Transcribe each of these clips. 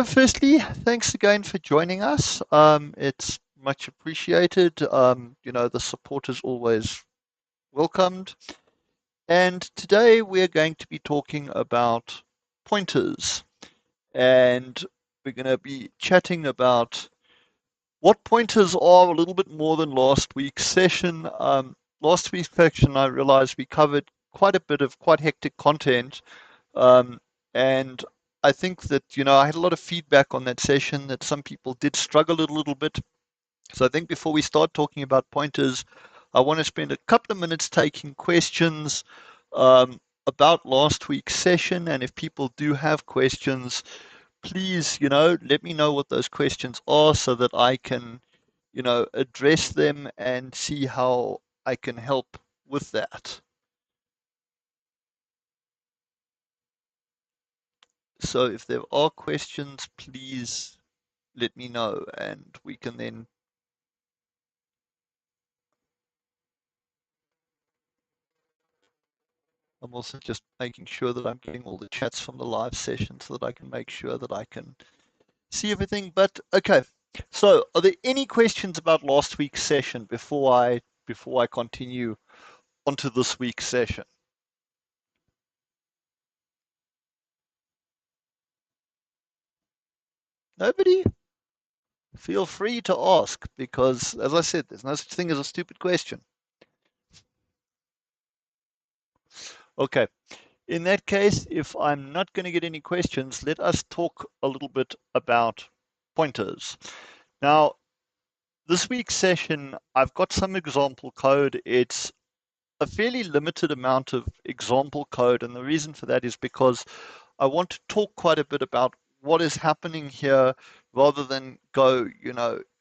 Firstly, thanks again for joining us. It's much appreciated. The support is always welcomed. And today we're going to be talking about pointers. And we're going to be chatting about what pointers are a little bit more than last week's session. Last week's session, I realized we covered quite a bit of quite hectic content. Um, and I think that, I had a lot of feedback on that session that some people did struggle a little bit. So I think before we start talking about pointers, I want to spend a couple of minutes taking questions about last week's session. And if people do have questions, please, let me know what those questions are so that I can, address them and see how I can help with that. So if there are questions, please let me know and we can then. I'm also just making sure that I'm getting all the chats from the live session so that I can make sure that I can see everything. But okay, so are there any questions about last week's session before I continue onto this week's session? Nobody? Feel free to ask because, as I said, there's no such thing as a stupid question. Okay, in that case, if I'm not going to get any questions, let us talk a little bit about pointers. Now, this week's session, I've got some example code. It's a fairly limited amount of example code, and the reason for that is because I want to talk quite a bit about what is happening here rather than go,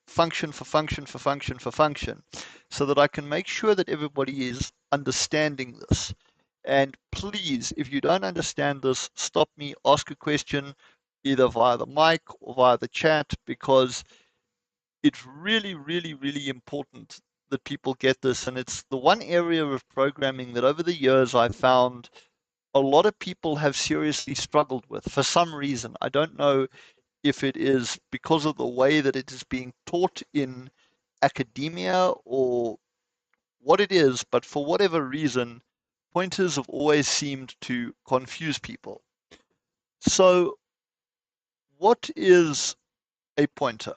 function for function for function for function, so that I can make sure that everybody is understanding this. And please, if you don't understand this, stop me, ask a question either via the mic or via the chat, because it's really, really, really important that people get this. And it's the one area of programming that over the years I found a lot of people have seriously struggled with for some reason. I don't know if it is because of the way that it is being taught in academia or what it is, but for whatever reason, pointers have always seemed to confuse people. So, what is a pointer?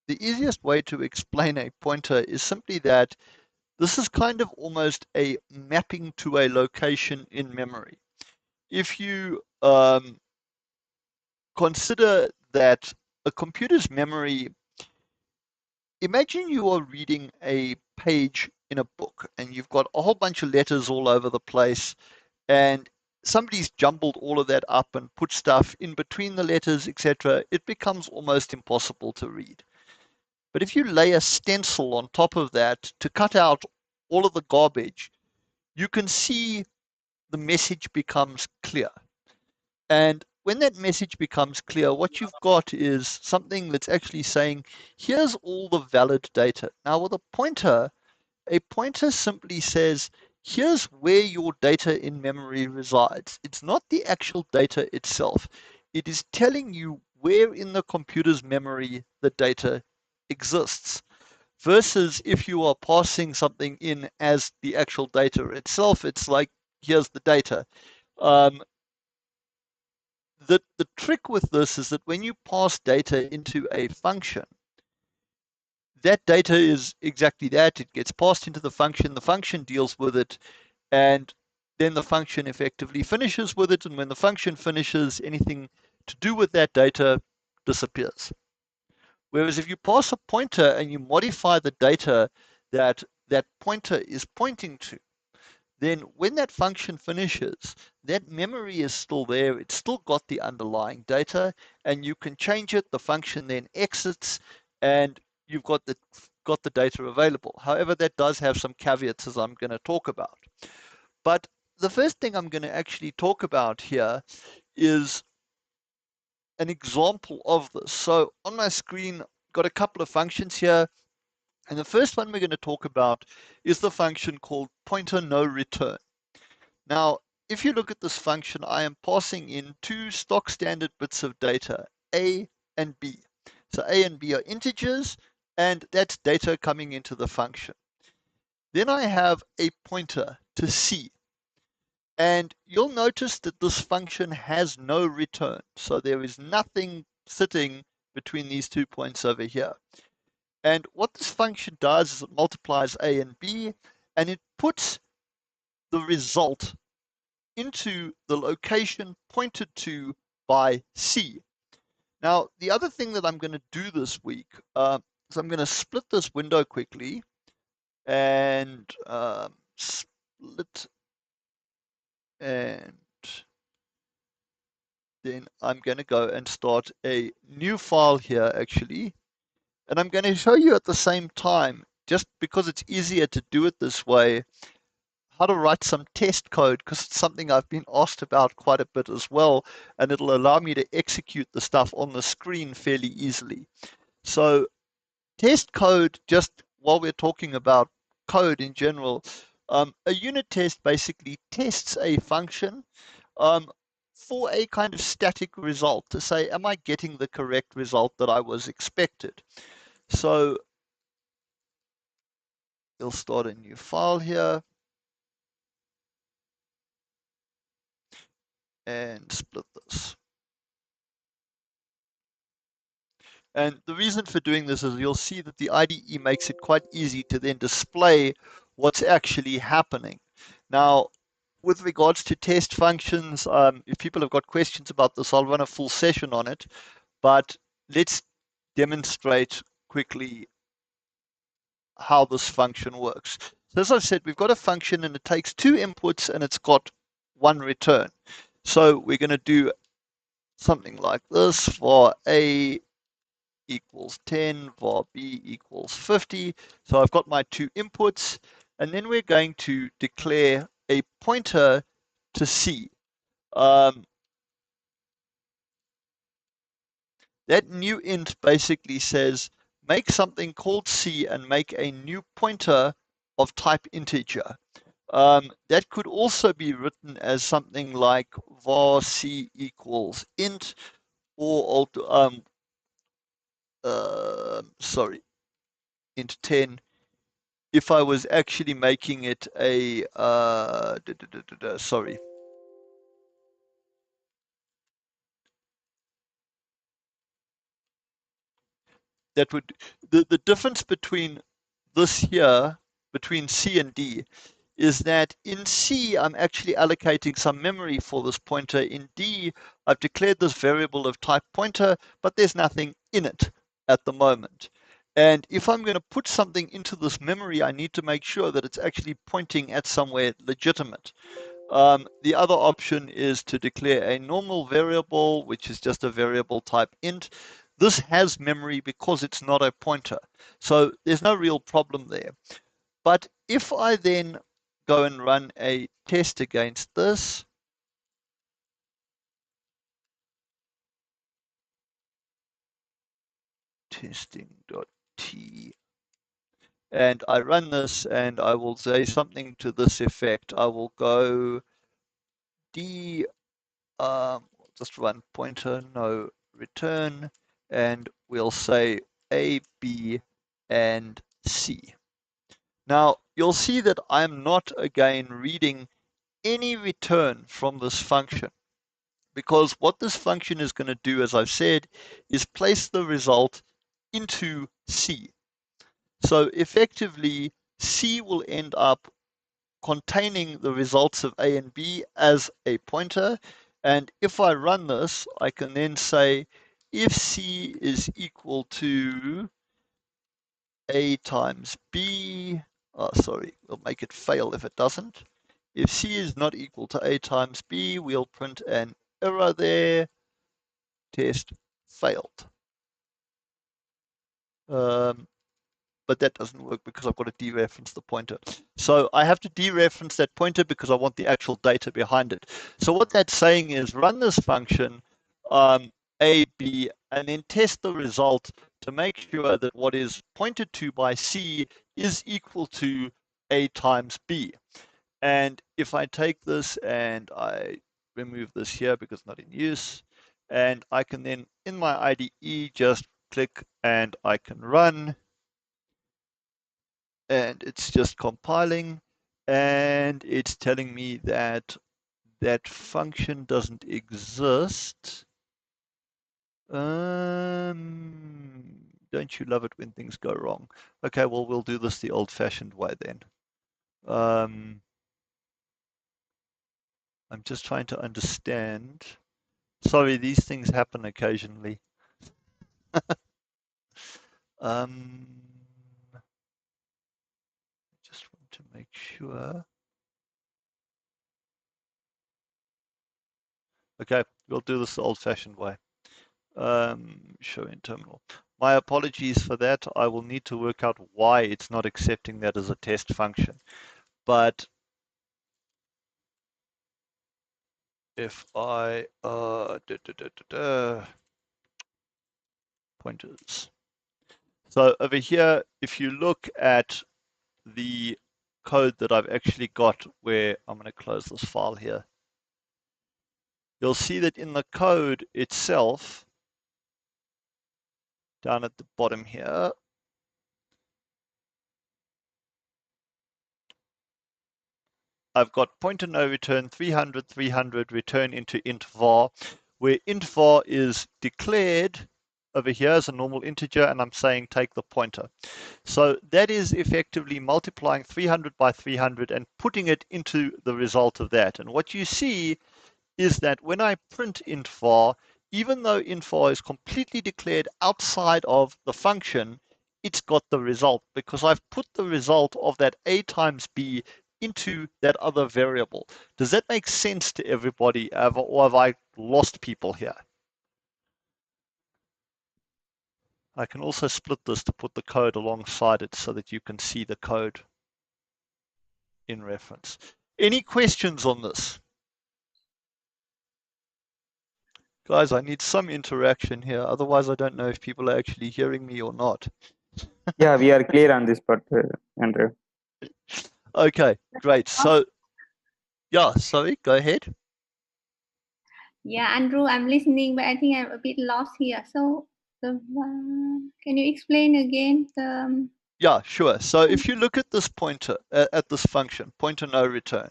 The easiest way to explain a pointer is simply that this is kind of almost a mapping to a location in memory. If you consider that a computer's memory, imagine you are reading a page in a book and you've got a whole bunch of letters all over the place, and somebody's jumbled all of that up and put stuff in between the letters, etc. It becomes almost impossible to read. But if you lay a stencil on top of that to cut out all of the garbage, you can see the message becomes clear. And when that message becomes clear, what you've got is something that's actually saying, here's all the valid data. Now, with a pointer simply says, here's where your data in memory resides. It's not the actual data itself. It is telling you where in the computer's memory the data exists. Versus if you are passing something in as the actual data itself, it's like, here's the data. Um, the trick with this is that when you pass data into a function, that data is exactly that. It gets passed into the function deals with it, and then the function effectively finishes with it. And when the function finishes, anything to do with that data disappears. Whereas if you pass a pointer and you modify the data that that pointer is pointing to, then when that function finishes, that memory is still there. It's still got the underlying data, and you can change it. The function then exits, and you've got the data available. However, that does have some caveats as I'm going to talk about. But the first thing I'm going to actually talk about here is an example of this. So on my screen, got a couple of functions here. And the first one we're going to talk about is the function called pointer no return. Now, if you look at this function, I am passing in two stock standard bits of data, A and B. So A and B are integers, and that's data coming into the function. Then I have a pointer to C. And you'll notice that this function has no return. So there is nothing sitting between these 2 points over here. And what this function does is it multiplies A and B, and it puts the result into the location pointed to by C. Now, the other thing that I'm going to do this week is I'm going to split this window quickly and split, and then I'm going to go and start a new file here actually. And I'm going to show you at the same time, just because it's easier to do it this way, how to write some test code, because it's something I've been asked about quite a bit as well, and it'll allow me to execute the stuff on the screen fairly easily. So test code, just while we're talking about code in general, a unit test basically tests a function for a kind of static result to say, am I getting the correct result that I was expected? So you'll start a new file here and split this. And the reason for doing this is you'll see that the IDE makes it quite easy to then display what's actually happening. Now, with regards to test functions, if people have got questions about this, I'll run a full session on it. But let's demonstrate quickly how this function works. So as I said, we've got a function and it takes 2 inputs and it's got 1 return. So we're going to do something like this: for A equals 10, var B equals 50. So I've got my 2 inputs, and then we're going to declare a pointer to C. That new int basically says, make something called C and make a new pointer of type integer. That could also be written as something like var C equals int, or sorry, int 10, if I was actually making it a, sorry, that would, the difference between this here, between C and D, is that in C, I'm actually allocating some memory for this pointer. In D, I've declared this variable of type pointer, but there's nothing in it at the moment. And if I'm going to put something into this memory, I need to make sure that it's actually pointing at somewhere legitimate. The other option is to declare a normal variable, which is just a variable type int. This has memory because it's not a pointer. So there's no real problem there. But if I then go and run a test against this, testing.t, and I run this and I will say something to this effect. I will go d, just run pointer, no return, and we'll say A, B, and C. Now, you'll see that I'm not again reading any return from this function, because what this function is going to do, as I've said, is place the result into C. So effectively, C will end up containing the results of A and B as a pointer. And if I run this, I can then say if C is equal to A times B, oh, sorry, we'll make it fail if it doesn't. If C is not equal to A times B, we'll print an error there, test failed. Um, but that doesn't work because I've got to dereference the pointer. So I have to dereference that pointer because I want the actual data behind it. So what that's saying is run this function, A, B, and then test the result to make sure that what is pointed to by C is equal to A times B. And if I take this and I remove this here because it's not in use, and I can then, in my IDE, just click and I can run, and it's just compiling, and it's telling me that that function doesn't exist. Don't you love it when things go wrong? Okay, well, we'll do this the old-fashioned way then. Um, I'm just trying to understand. Sorry, these things happen occasionally. Um, just want to make sure. Okay, we'll do this the old-fashioned way. Show in terminal. My apologies for that. I will need to work out why it's not accepting that as a test function. But if I pointers. So over here, if you look at the code that I've actually got, where I'm going to close this file here, you'll see that in the code itself, down at the bottom here, I've got pointer no return 300 300 return into int var, where int var is declared over here as a normal integer, and I'm saying take the pointer. So that is effectively multiplying 300 by 300 and putting it into the result of that. And what you see is that when I print int var, even though int var is completely declared outside of the function, it's got the result because I've put the result of that a times b into that other variable. Does that make sense to everybody, or have I lost people here? I can also split this to put the code alongside it so that you can see the code in reference. Any questions on this? Guys, I need some interaction here. Otherwise, I don't know if people are actually hearing me or not. Yeah, we are clear on this part, Andrew. Okay, great. So, yeah, sorry, go ahead. Yeah, Andrew, I'm listening, but I think I'm a bit lost here. So, can you explain again the? Yeah, sure. So if you look at this pointer, at this function, pointer no return,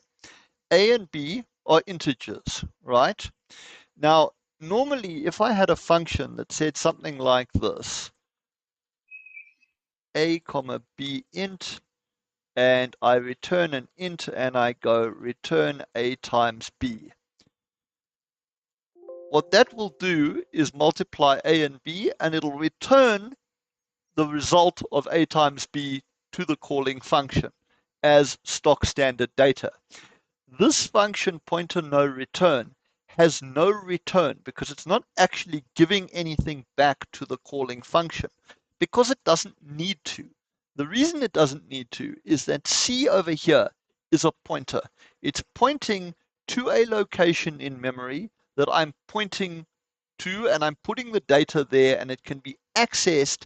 a and b are integers, right? Now, normally, if I had a function that said something like this, a comma b int, and I return an int and I go return a times b. What that will do is multiply a and b, and it'll return the result of a times b to the calling function as stock standard data. This function pointer no return has no return because it's not actually giving anything back to the calling function because it doesn't need to. The reason it doesn't need to is that C over here is a pointer. It's pointing to a location in memory that I'm pointing to, and I'm putting the data there, and it can be accessed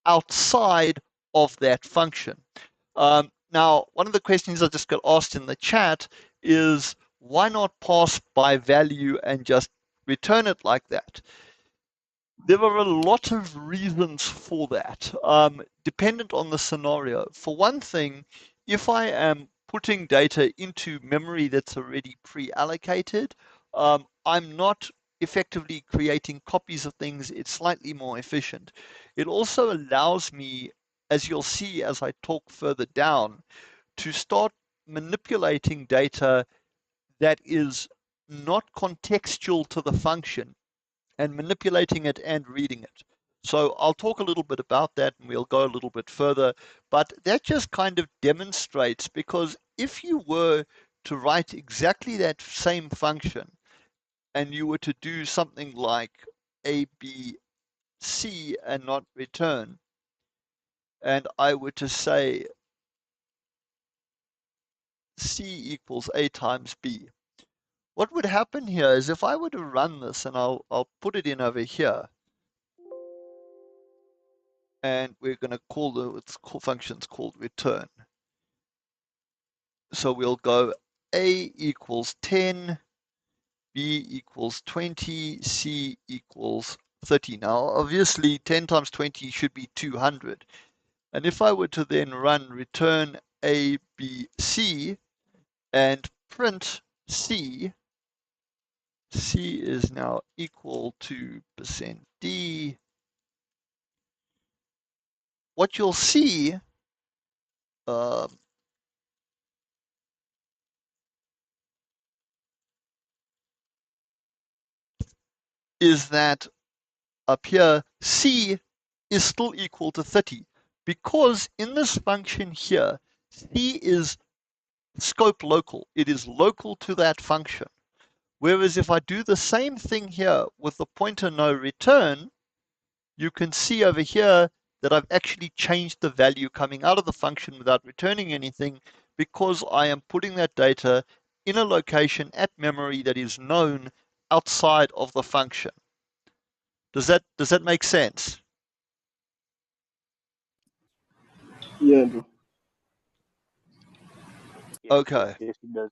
outside of that function. Now, one of the questions I just got asked in the chat is why not pass by value and just return it like that? There are a lot of reasons for that, dependent on the scenario. For one thing, if I am putting data into memory that's already pre-allocated, I'm not effectively creating copies of things. It's slightly more efficient. It also allows me, as you'll see as I talk further down, to start manipulating data that is not contextual to the function and manipulating it and reading it. So I'll talk a little bit about that and we'll go a little bit further. But that just kind of demonstrates, because if you were to write exactly that same function and you were to do something like A, B, C and not return, and I were to say C equals A times B, what would happen here is if I were to run this, and I'll put it in over here, and we're going to call function's called return. So we'll go A equals 10 B equals 20, C equals 30. Now, obviously, 10 times 20 should be 200. And if I were to then run return A, B, C, and print C, C is now equal to %D. What you'll see is that up here, C is still equal to 30 because in this function here, C is scope local. It is local to that function. Whereas if I do the same thing here with the pointer no return, you can see over here that I've actually changed the value coming out of the function without returning anything because I am putting that data in a location at memory that is known outside of the function. Does that make sense? Yeah, bro. Okay. Yes, it does.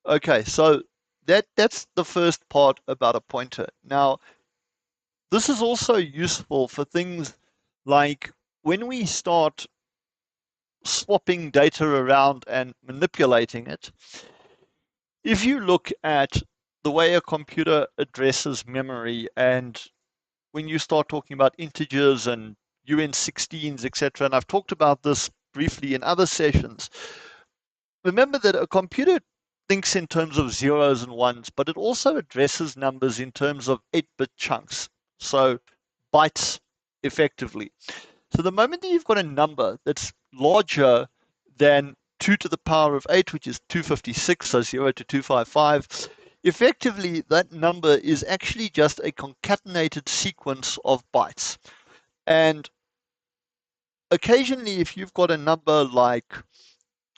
Okay, so that's the first part about a pointer. Now, this is also useful for things like when we start swapping data around and manipulating it. If you look at the way a computer addresses memory, and when you start talking about integers and UN16s, etc., and I've talked about this briefly in other sessions, remember that a computer thinks in terms of zeros and ones, but it also addresses numbers in terms of 8-bit chunks, so bytes effectively. So the moment that you've got a number that's larger than 2 to the power of 8, which is 256, so 0 to 255, effectively that number is actually just a concatenated sequence of bytes. And occasionally, if you've got a number like,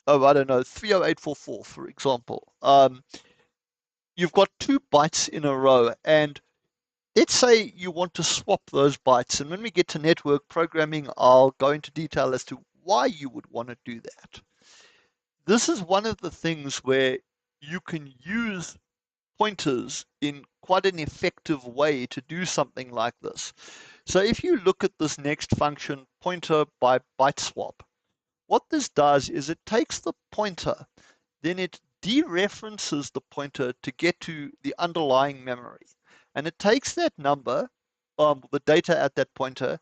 oh, I don't know, 30844, for example, you've got 2 bytes in a row, and let's say you want to swap those bytes. And when we get to network programming, I'll go into detail as to why you would want to do that. This is one of the things where you can use pointers in quite an effective way to do something like this. So if you look at this next function, pointer by byte swap, what this does is it takes the pointer, then it dereferences the pointer to get to the underlying memory. And it takes that number, the data at that pointer,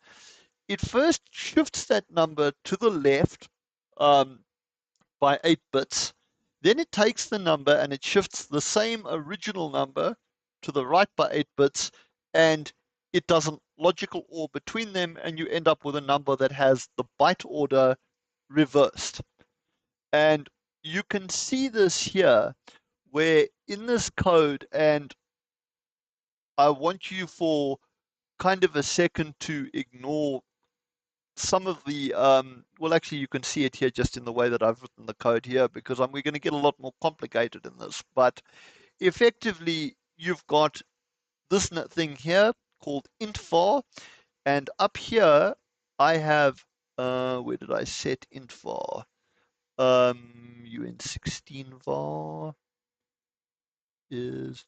it first shifts that number to the left by 8 bits. Then it takes the number and it shifts the same original number to the right by 8 bits, and it does a logical OR between them, and you end up with a number that has the byte order reversed. And you can see this here, where in this code, and I want you for kind of a second to ignore some of the, well, actually, you can see it here just in the way that I've written the code here, because we're going to get a lot more complicated in this. But effectively, you've got this thing here called int var, and up here, I have, where did I set int var? UN16 var is,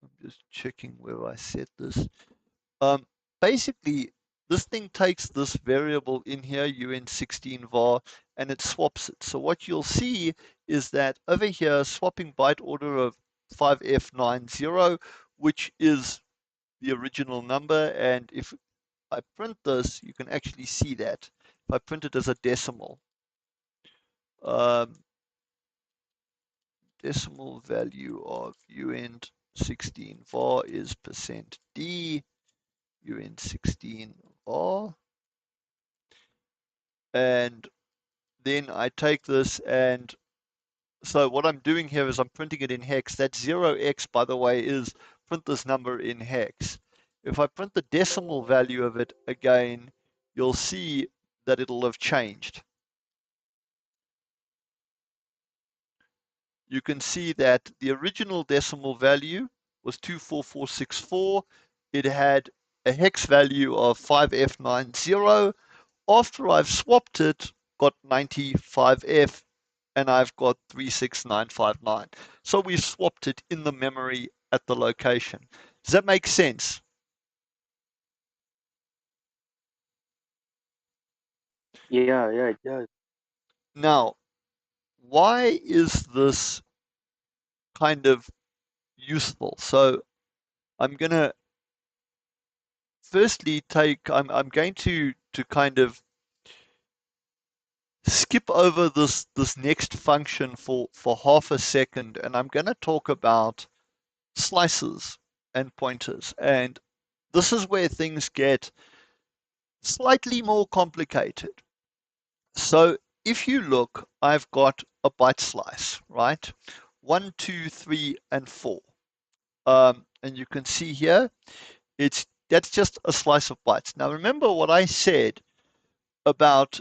I'm just checking where I set this. Basically, this thing takes this variable in here, UN16 var, and it swaps it. So what you'll see is that over here, swapping byte order of 5F90, which is the original number. And if I print this, you can actually see that. If I print it as a decimal, decimal value of UN16 var is %D, UN16 var. And then I take this, and so what I'm doing here is I'm printing it in hex. That 0x, by the way, is print this number in hex. If I print the decimal value of it again, you'll see that it'll have changed. You can see that the original decimal value was 24464. It had a hex value of 5F90. After I've swapped it, got 95F, and I've got 36959. So we've swapped it in the memory at the location. Does that make sense? Yeah, it does. Now, why is this kind of useful? So I'm going to firstly I'm going to kind of skip over this next function for half a second, and I'm going to talk about slices and pointers. And this is where things get slightly more complicated. So if you look, I've got a byte slice, right? 1, 2, 3, and 4. And you can see here, that's just a slice of bytes. Now remember what I said about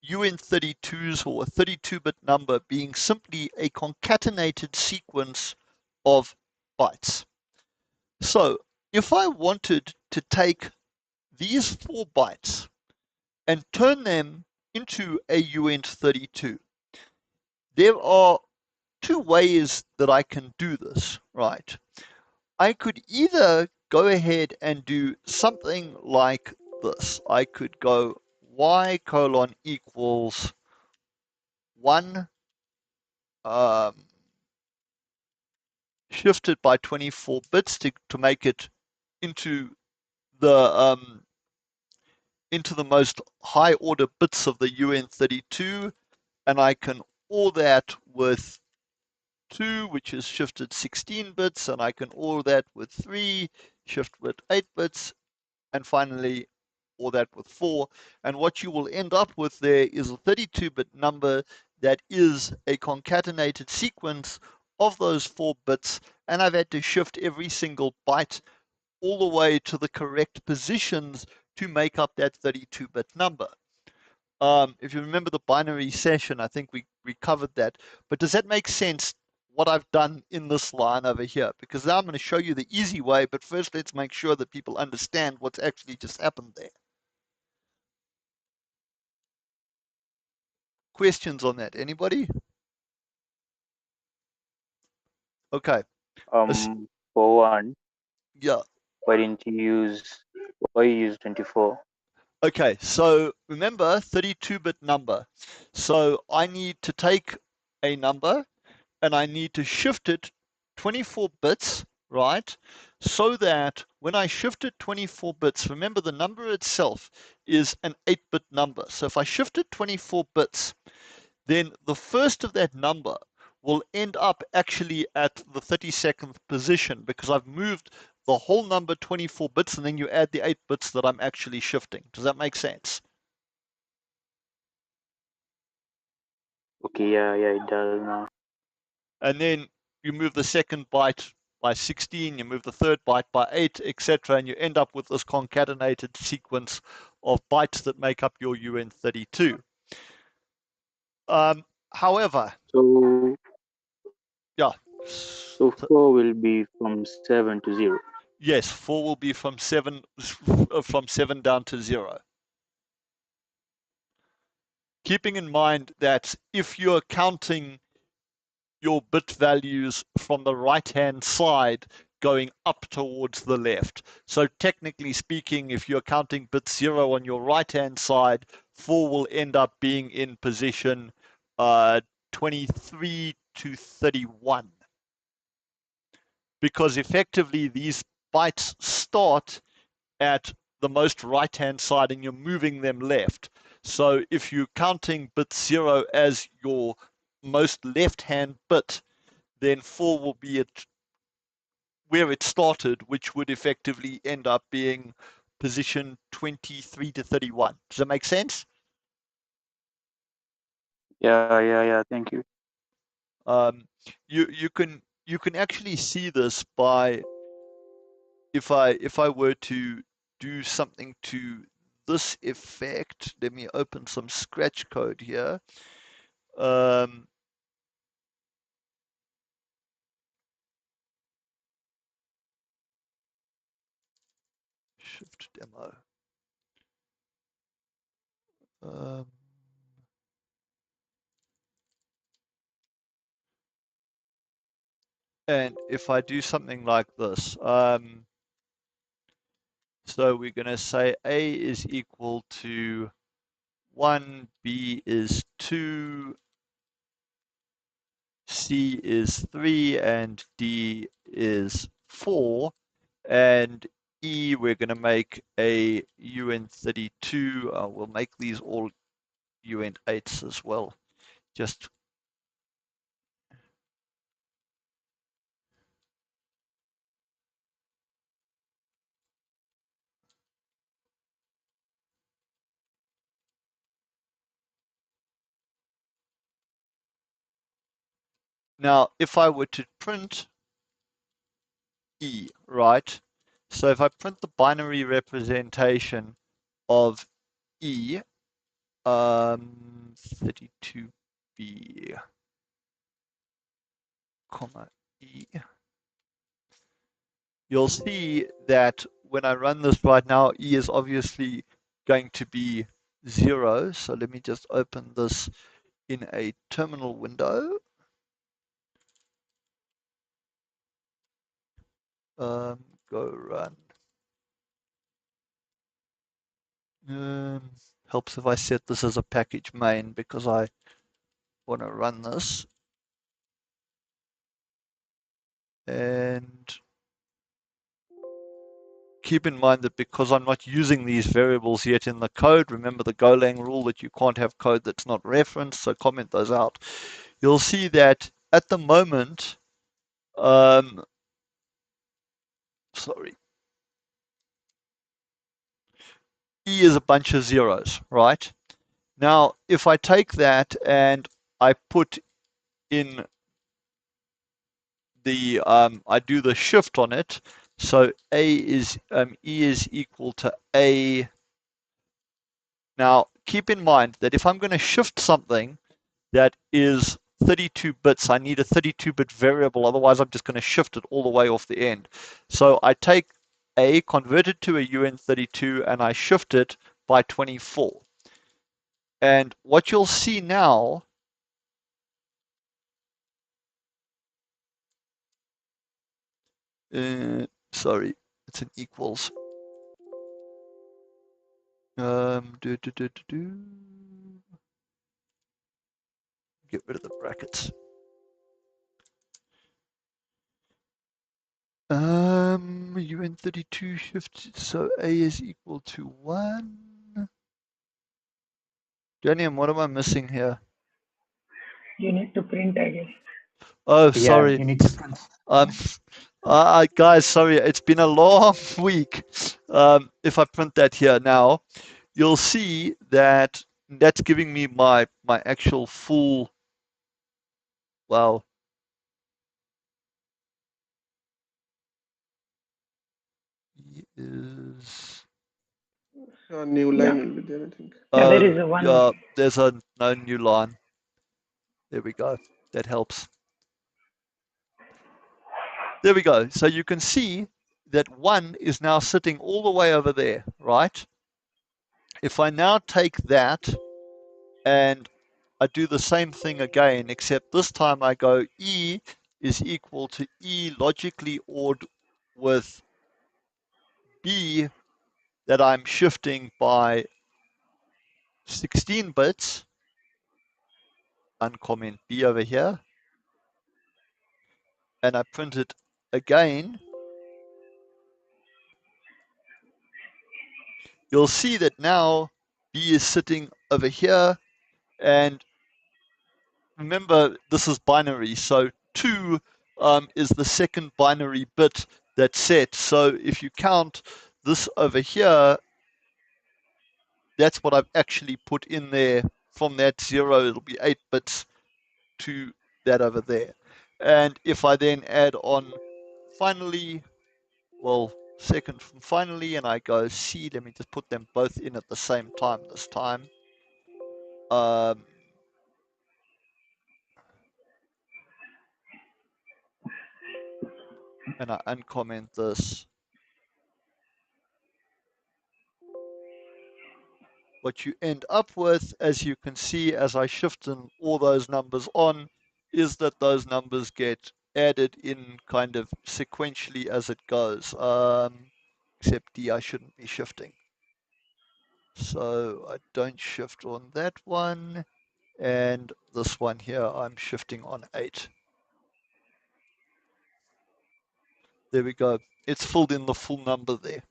UN32s or a 32-bit number being simply a concatenated sequence of bytes. So if I wanted to take these 4 bytes and turn them into a UN32, there are 2 ways that I can do this, right? I could either go ahead and do something like this. I could go y colon equals 1 shifted by 24 bits to make it into the most high order bits of the UN32, and I can OR that with 2, which is shifted 16 bits, and I can OR that with 3, shift with 8 bits, and finally OR that with 4. And what you will end up with there is a 32-bit number that is a concatenated sequence of those 4 bits, and I've had to shift every single byte all the way to the correct positions to make up that 32-bit number. If you remember the binary session, I think we covered that. But does that make sense, what I've done in this line over here? Because now I'm going to show you the easy way, but first let's make sure that people understand what's actually just happened there. Questions on that? Anybody? Okay. For one, Yeah. why didn't you use, why you use 24? Okay, so remember 32-bit number. So I need to take a number and I need to shift it 24 bits, right? So that when I shift it 24 bits, remember the number itself is an 8-bit number. So if I shift it 24 bits, then the first of that number will end up actually at the 32nd position because I've moved the whole number 24 bits and then you add the 8 bits that I'm actually shifting. Does that make sense? Okay, yeah, it does now. And then you move the second byte by 16, you move the third byte by 8, etc., and you end up with this concatenated sequence of bytes that make up your UN32. However, So, yeah. so 4 will be from 7 to 0. Yes, 4 will be from 7 down to 0. Keeping in mind that if you're counting your bit values from the right-hand side going up towards the left. So technically speaking, if you're counting bit 0 on your right-hand side, 4 will end up being in position 23 to 31. Because effectively these bytes start at the most right-hand side and you're moving them left. So if you're counting bit 0 as your most left-hand bit, then 4 will be at where it started, which would effectively end up being position 23 to 31. Does that make sense? Yeah, thank you. You can actually see this by if I were to do something to this effect. Let me open some scratch code here. shift demo. Um, and if I do something like this, so we're going to say A is equal to 1, B is 2, C is 3, and D is 4. And E, we're going to make a UN32. We'll make these all UN8s as well. Just now, if I were to print E, right? So if I print the binary representation of E, 32B, comma E, you'll see that when I run this right now, E is obviously going to be 0. So let me just open this in a terminal window. Go run. Helps if I set this as a package main because I want to run this. And keep in mind that because I'm not using these variables yet in the code, remember the Golang rule that you can't have code that's not referenced, so comment those out. You'll see that at the moment, sorry, E is a bunch of zeros, right? Now, if I take that and I put in the, I do the shift on it, so A is, E is equal to A. Now, keep in mind that if I'm going to shift something that is 32 bits, I need a 32-bit variable, otherwise I'm just going to shift it all the way off the end. So I take A, convert it to a UN32, and I shift it by 24. And what you'll see now sorry, it's an equals. Get rid of the brackets. UN32 shift, so A is equal to 1. Daniel, what am I missing here? You need to print, I guess. Oh, Yeah, sorry. you need to print. Guys, sorry, it's been a long week. If I print that here now, you'll see that that's giving me my actual full, well, is A new Yeah. line will be there, I think. Yeah, there is a one. yeah, there's no new line. There we go. That helps. There we go. So you can see that 1 is now sitting all the way over there, right? If I now take that and I do the same thing again, except this time I go E is equal to E logically ORed with B that I'm shifting by 16 bits, uncomment B over here, and I print it again, you'll see that now B is sitting over here, and remember this is binary, so 2 is the second binary bit that's set. So if you count this over here, that's what I've actually put in there. From that 0, it'll be 8 bits to that over there. And if I then add on finally, well, second from finally, and I go C, let me just put them both in at the same time this time. And I uncomment this. what you end up with, as you can see, as I shift in all those numbers on, is that those numbers get added in kind of sequentially as it goes. Except D, I shouldn't be shifting. So I don't shift on that one. And this one here, I'm shifting on 8. There we go. It's filled in the full number there.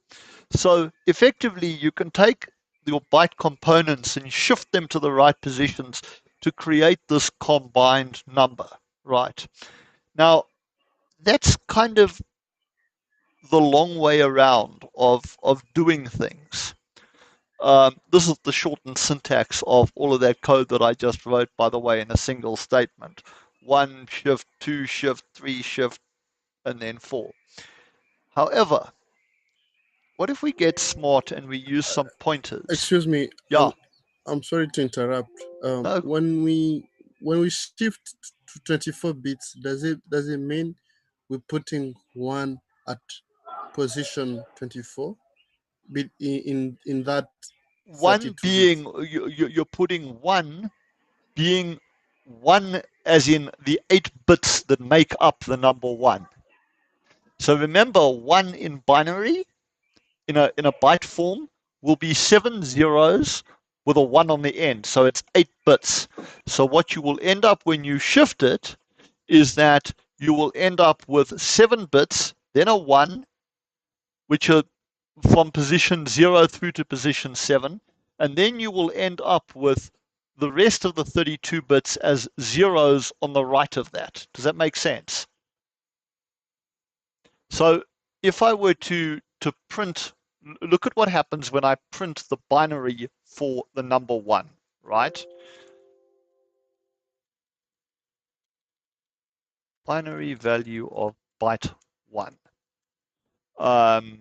So effectively, you can take your byte components and shift them to the right positions to create this combined number, right? Now, that's kind of the long way around of doing things. This is the shortened syntax of all of that code that I just wrote, by the way, in a single statement. 1 shift, 2 shift, 3 shift, and then 4. However, what if we get smart and we use some pointers? Excuse me. Yeah. I'm sorry to interrupt. No. When we shift to 24 bits, does it mean we're putting 1 at position 24? Bit in that 1 32 being, bits. you're putting 1 being 1 as in the 8 bits that make up the number 1. So remember, 1 in binary, in a byte form, will be 7 zeros with a 1 on the end. So it's 8 bits. So what you will end up when you shift it is that you will end up with 7 bits, then a 1, which are from position 0 through to position 7, and then you will end up with the rest of the 32 bits as zeros on the right of that. Does that make sense? So if I were to print, look at what happens when I print the binary for the number 1, right? Binary value of byte 1. 08B.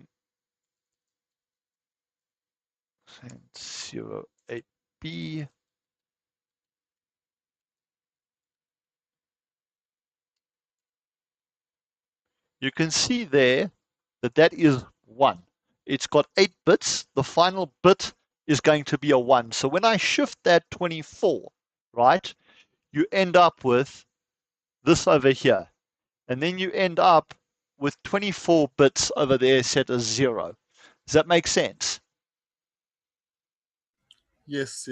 You can see there that that is 1. It's got 8 bits. The final bit is going to be a 1. So when I shift that 24, right, you end up with this over here. And then you end up with 24 bits over there set as 0. Does that make sense? Yes.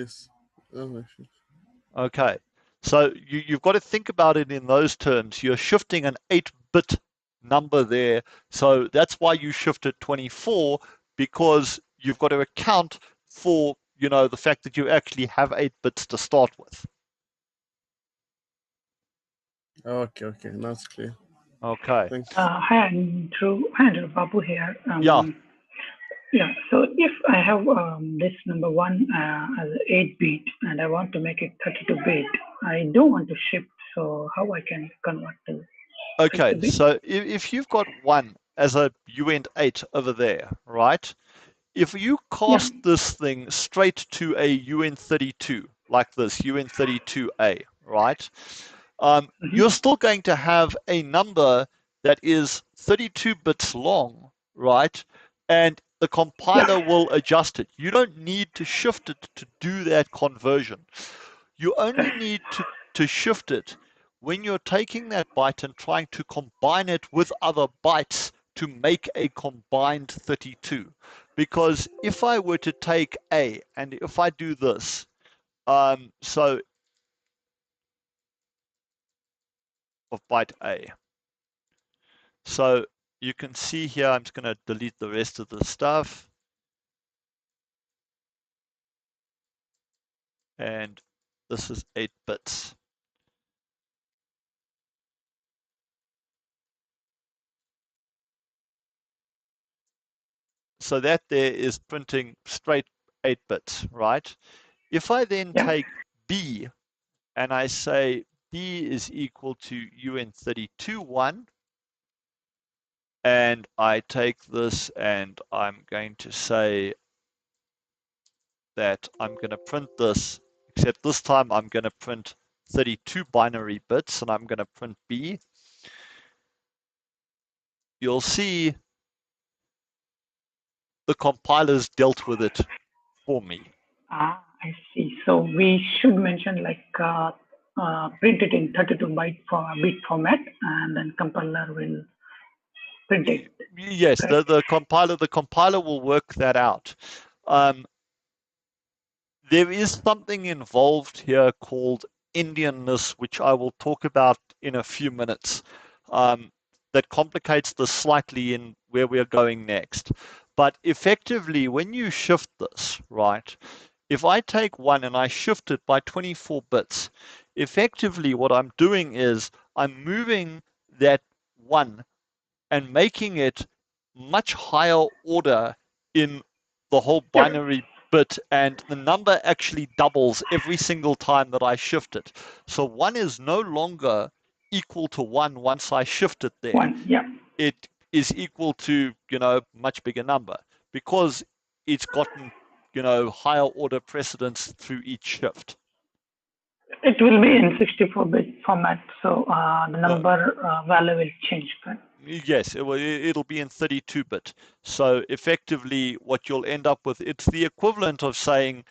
Okay. So you've got to think about it in those terms. You're shifting an 8-bit number there. So that's why you shifted 24, because you've got to account for, the fact that you actually have 8 bits to start with. Okay. That's clear. Okay. Thanks. Hi, Andrew. Hi, Andrew. Babu here. Yeah. Yeah. So if I have this number 1 as 8-bit and I want to make it 32-bit, I don't want to shift. So how I can convert to Okay. 32-bit? So if you've got 1 as a uint8 over there, right? If you cast this thing straight to a uint32, like this, uint32A, right? You're still going to have a number that is 32 bits long, right? And the compiler will adjust it. You don't need to shift it to do that conversion. You only need to shift it when you're taking that byte and trying to combine it with other bytes to make a combined 32. Because if I were to take A, and if I do this, so of byte A. So you can see here, I'm just going to delete the rest of the stuff. And this is 8 bits. So that there is printing straight 8 bits, right? If I then take B and I say B is equal to uint32.1, and I take this and I'm going to say that I'm going to print this, except this time I'm going to print 32 binary bits, and I'm going to print B. You'll see the compilers dealt with it for me. I see. So we should mention like print it in 32-bit format, and then compiler will print it. Yes, Correct. the compiler will work that out. There is something involved here called Indianness, which I will talk about in a few minutes, that complicates this slightly in where we're going next. But effectively, when you shift this, right, if I take 1 and I shift it by 24 bits, effectively what I'm doing is I'm moving that 1 and making it much higher order in the whole binary bit, and the number actually doubles every single time that I shift it. So 1 is no longer equal to 1 once I shift it there. 1, yeah. It is equal to, much bigger number because it's gotten, higher order precedence through each shift. It will be in 64-bit format, so the number value will change. Correct? Yes, it'll be in 32-bit. So effectively, what you'll end up with, it's the equivalent of saying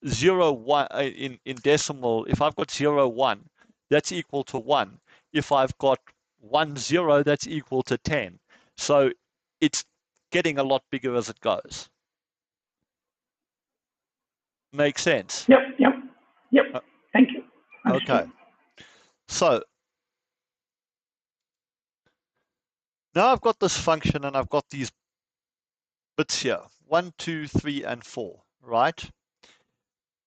0, 1 in decimal. If I've got 0, 1, that's equal to 1. If I've got 1, 0, that's equal to 10. So it's getting a lot bigger as it goes. Make sense? Yep. Thank you. Understood. Okay. So now I've got this function and I've got these bits here, 1, 2, 3, and 4, right?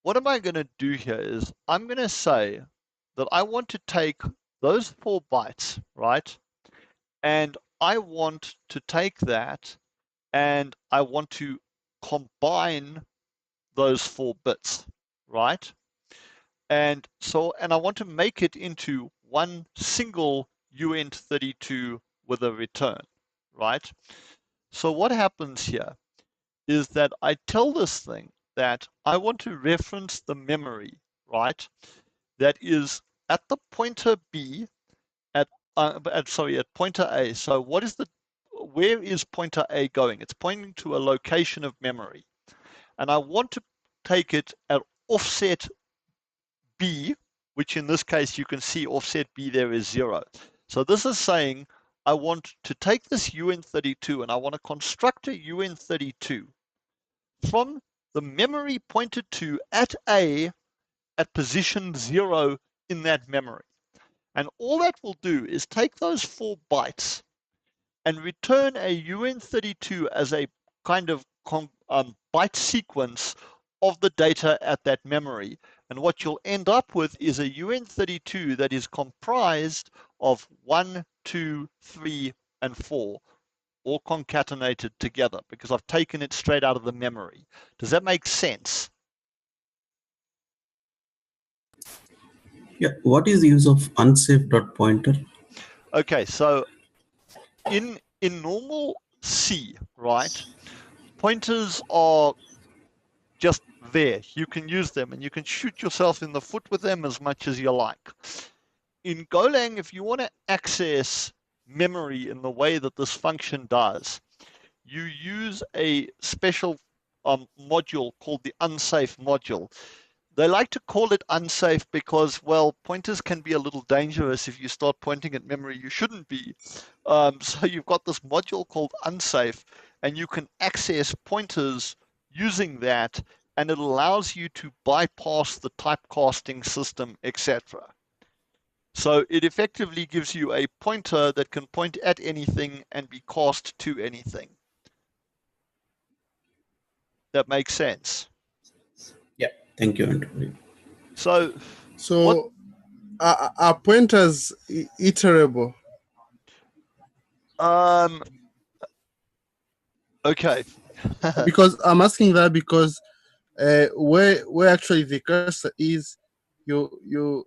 What am I going to do here is I'm going to say that I want to take those 4 bytes, right? And I want to take that and I want to combine those 4 bits, right? And I want to make it into one single uint32 with a return, right? So what happens here is that I tell this thing that I want to reference the memory, right? That is at the pointer B at pointer A. So where is pointer A going? It's pointing to a location of memory. And I want to take it at offset B, which in this case you can see offset B there is 0. So this is saying I want to take this uint32 and I want to construct a uint32 from the memory pointed to at A at position 0 in that memory. And all that will do is take those 4 bytes and return a uint32 as a kind of byte sequence of the data at that memory. And what you'll end up with is a uint32 that is comprised of 1, 2, 3, and 4, all concatenated together because I've taken it straight out of the memory. Does that make sense? Yeah. What is the use of unsafe dot pointer? Okay, so in normal C, right, pointers are just there. You can use them and you can shoot yourself in the foot with them as much as you like. In Golang, if you want to access memory in the way that this function does, you use a special module called the unsafe module. They like to call it unsafe because, well, pointers can be a little dangerous if you start pointing at memory you shouldn't be. So you've got this module called unsafe, and you can access pointers using that, and it allows you to bypass the typecasting system, etc. So it effectively gives you a pointer that can point at anything and be cast to anything. That makes sense. Yeah. Thank you, Andrew. So are pointers iterable? Okay. Because I'm asking that because where actually the cursor is, you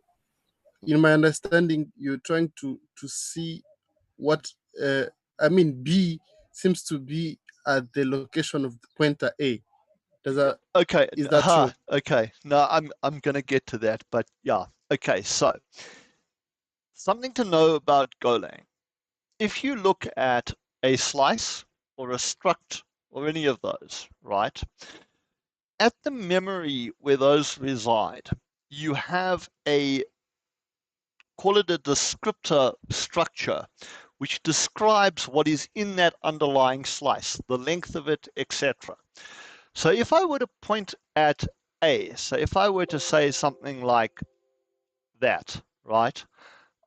in my understanding, you're trying to see what B seems to be at the location of the pointer A. Okay. Is that true? Okay. No, I'm gonna get to that, but yeah. Okay, so something to know about Golang. If you look at a slice or a struct or any of those, right? at the memory where those reside, you have call it a descriptor structure, which describes what is in that underlying slice, the length of it, etc. So if I were to point at A, so if I were to say something like that, right,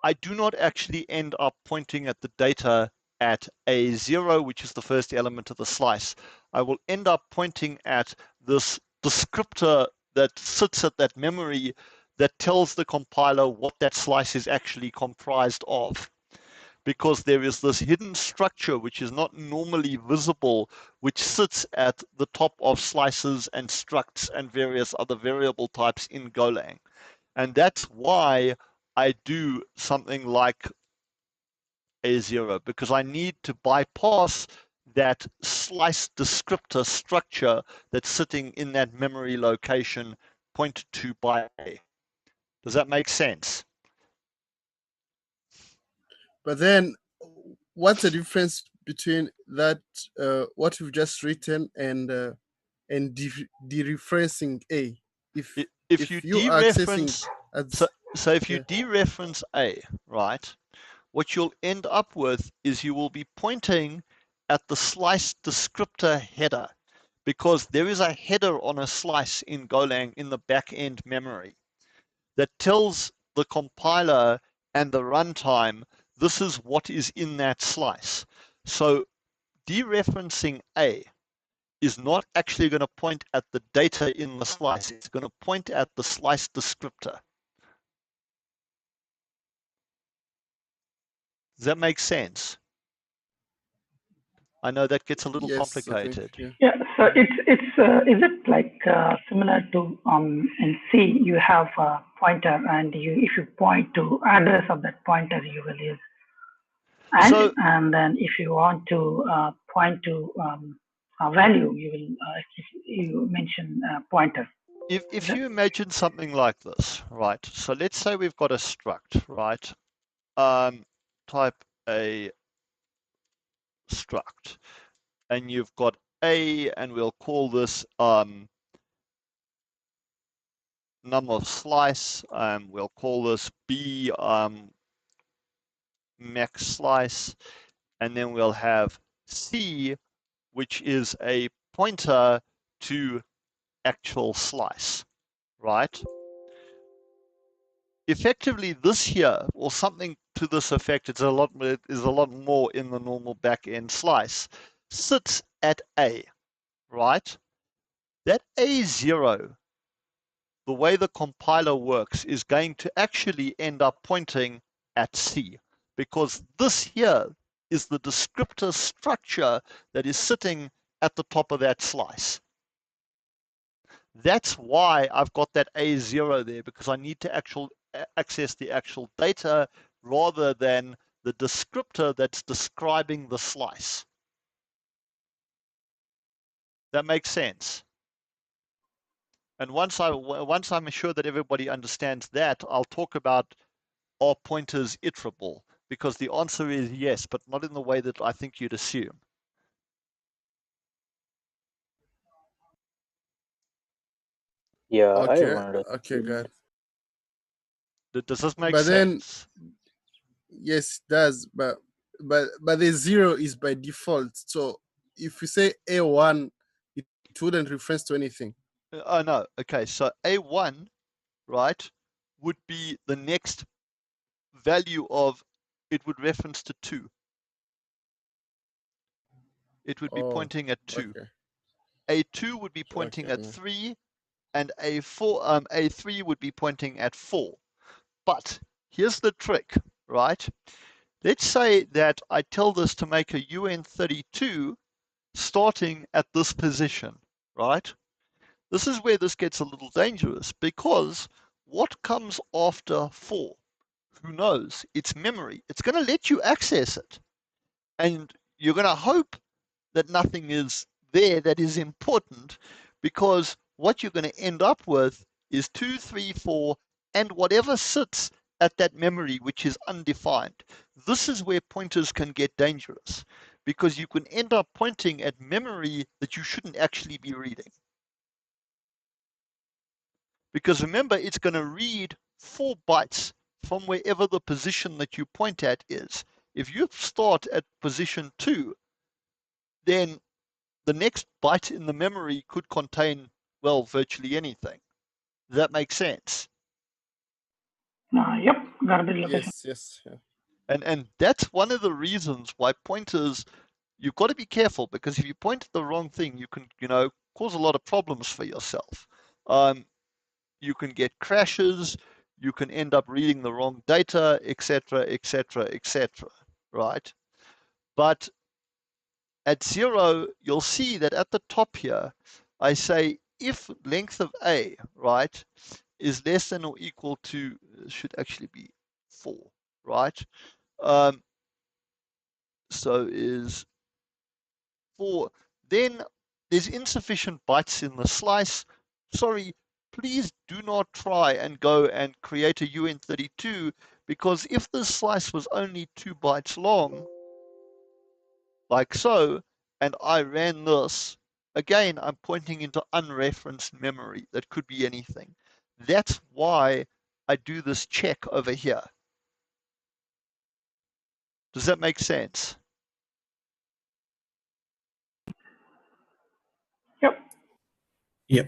I do not actually end up pointing at the data at A0, which is the first element of the slice. I will end up pointing at this descriptor that sits at that memory that tells the compiler what that slice is actually comprised of. Because there is this hidden structure which is not normally visible, which sits at the top of slices and structs and various other variable types in Golang. And that's why I do something like A0, because I need to bypass that slice descriptor structure that's sitting in that memory location pointed to by A. Does that make sense? But then, what's the difference between that what you've just written and dereferencing A? If you you are accessing dereference, as, so if you dereference A, right, what you'll end up with is you will be pointing at the slice descriptor header, because there is a header on a slice in Golang in the back-end memory that tells the compiler and the runtime this is what is in that slice. So dereferencing A is not actually going to point at the data in the slice. It's going to point at the slice descriptor. Does that make sense? I know that gets a little complicated. Yeah. So is it like similar to in C you have a pointer, and if you point to address of that pointer you will use and then if you want to point to a value you will you mention pointer. If you imagine something like this, right? So let's say we've got a struct, right? Type a struct, and you've got A, and we'll call this num of slice. We'll call this B max slice, and then we'll have C, which is a pointer to actual slice, right? Effectively, this here, or something to this effect, is a lot more in the normal back-end slice, sits at A, right? That A0, the way the compiler works, is going to actually end up pointing at C, because this here is the descriptor structure that is sitting at the top of that slice. That's why I've got that A0 there, because I need to access the actual data rather than the descriptor that's describing the slice. That makes sense. And once I'm sure that everybody understands that, I'll talk about, are pointers iterable? Because the answer is yes, but not in the way that I think you'd assume. Yeah, okay, I wonder. okay, good. Does this make But then, sense? yes, it does. But the 0 is by default. So if you say A1, it wouldn't reference to anything. Oh no. Okay, so A1, right, would be the next value of, it would reference to 2. It would be pointing at 2. Okay. A2 would be pointing at 3, and A3 would be pointing at 4. But here's the trick, right? Let's say that I tell this to make a UN32 starting at this position, right? This is where this gets a little dangerous, because what comes after 4? Who knows? It's memory. It's going to let you access it. And you're going to hope that nothing is there that is important, because what you're going to end up with is 2, 3, 4, and whatever sits at that memory, which is undefined. This is where pointers can get dangerous, because you can end up pointing at memory that you shouldn't actually be reading. Because remember, it's going to read 4 bytes from wherever the position that you point at is. If you start at position 2, then the next byte in the memory could contain, well, virtually anything. Does that make sense? Yep, garbage location. Yes. Yeah. And that's one of the reasons why pointers, you've got to be careful, because if you point at the wrong thing, you can, cause a lot of problems for yourself. You can get crashes, you can end up reading the wrong data, etc., etc., etc., right? But at 0, you'll see that at the top here, I say if length of A, right, is less than or equal to, should actually be 4, right? So is 4, then there's insufficient bytes in the slice. Sorry, please do not try and go and create a UN32, because if the slice was only 2 bytes long, like so, and I ran this, again, I'm pointing into unreferenced memory. That could be anything. That's why I do this check over here. Does that make sense? Yep. Yeah.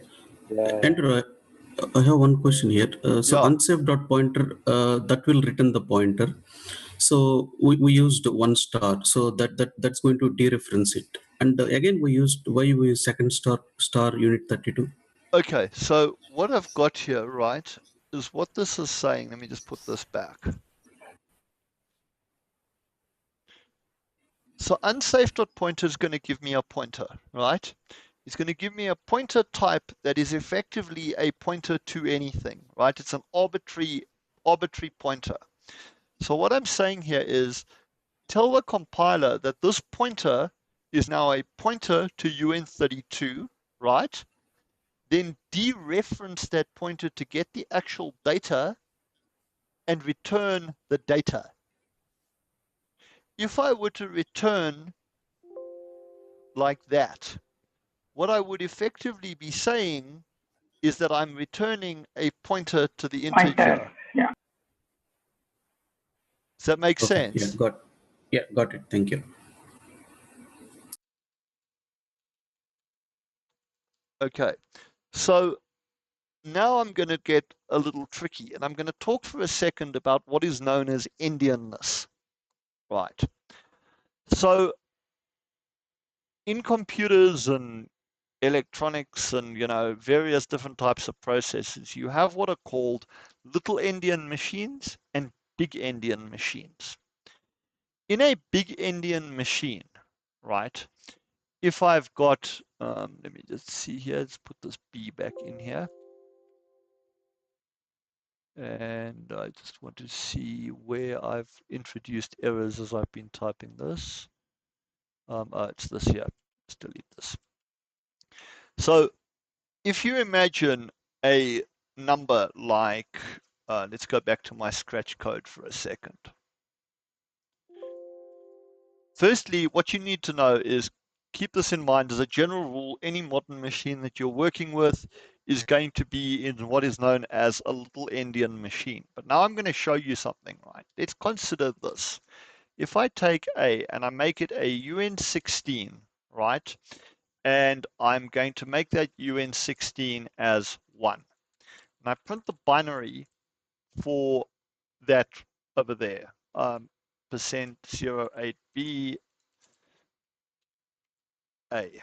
Andrew, I have one question here. So Yeah. unsafe dot pointer, that will return the pointer. So we used 1 star, so that's going to dereference it. And again, we used second star unit 32. Okay, so what I've got here, right, is what this is saying. Let me just put this back. So unsafe.pointer is going to give me a pointer, right? It's going to give me a pointer type that is effectively a pointer to anything, right? It's an arbitrary pointer. So what I'm saying here is tell the compiler that this pointer is now a pointer to UN32, right? Then dereference that pointer to get the actual data and return the data. If I were to return like that, what I would effectively be saying is that I'm returning a pointer to the integer. Pointer. Yeah. Does that make Okay. sense? Got it. Thank you. Okay. So now I'm going to get a little tricky, and I'm going to talk for a second about what is known as endianness. Right. So in computers and electronics and various different types of processes, you have what are called little endian machines and big endian machines. In a big endian machine, right, if I've got, let me just see here, let's put this B back in here. And I just want to see where I've introduced errors as I've been typing this. It's this here. Let's delete this. So if you imagine a number like, let's go back to my Scratch code for a second. Firstly, what you need to know is keep this in mind. As a general rule, any modern machine that you're working with is going to be in what is known as a little endian machine. But now I'm going to show you something, right? Let's consider this. If I take A and I make it a UN16, right? And I'm going to make that UN16 as 1. And I print the binary for that over there. %08B A.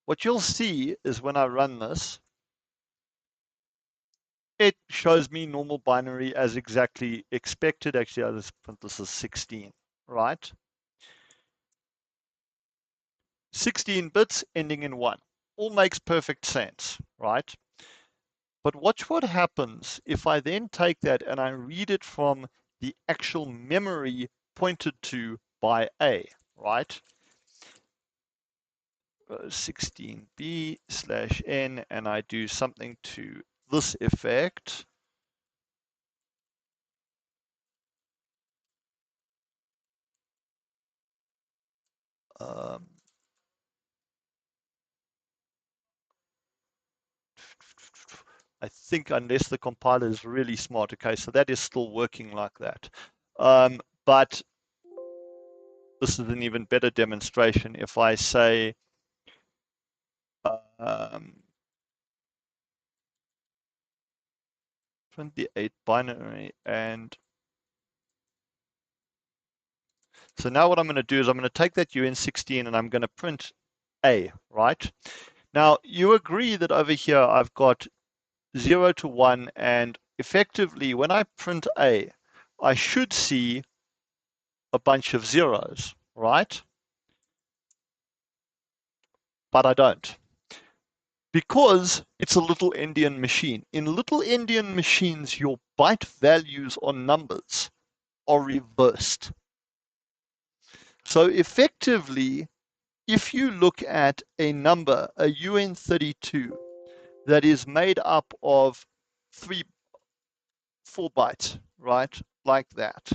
What you'll see is when I run this, it shows me normal binary as exactly expected. Actually, I'll just print this as 16, right? 16 bits ending in 1. All makes perfect sense, right? But watch what happens if I then take that and I read it from the actual memory pointed to by A, right? 16B/n, and I do something to this effect. I think, unless the compiler is really smart. Okay, so that is still working like that. But this is an even better demonstration. If I say 28 binary, and so now what I'm going to do is I'm going to take that UN16 and I'm going to print A, right? Now you agree that over here I've got 0 to 1, and effectively when I print A, I should see a bunch of zeros, right? But I don't, because it's a little endian machine. In little endian machines, your byte values on numbers are reversed. So effectively, if you look at a number, a UN32, that is made up of 4 bytes, right? Like that,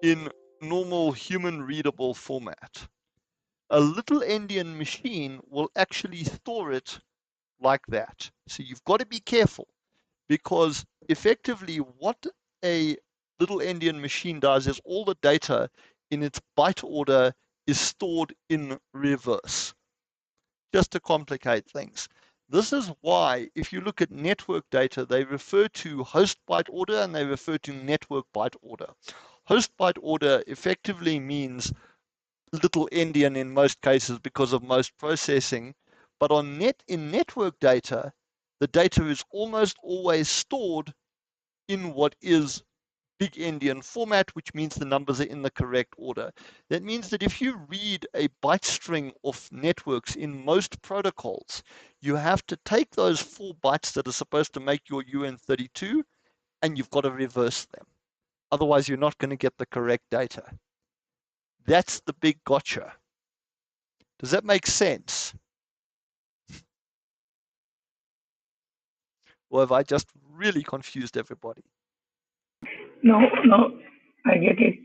in normal human readable format, a little endian machine will actually store it like that. So you've got to be careful, because effectively what a little endian machine does is all the data in its byte order is stored in reverse, just to complicate things. This is why, if you look at network data, they refer to host byte order and they refer to network byte order. Host byte order effectively means little endian in most cases because of most processing, but in network data, the data is almost always stored in what is big endian format, which means the numbers are in the correct order. That means that if you read a byte string of networks in most protocols, you have to take those 4 bytes that are supposed to make your UN32 and you've got to reverse them. Otherwise, you're not going to get the correct data. That's the big gotcha. Does that make sense? Or have I just really confused everybody? No, no, I get it.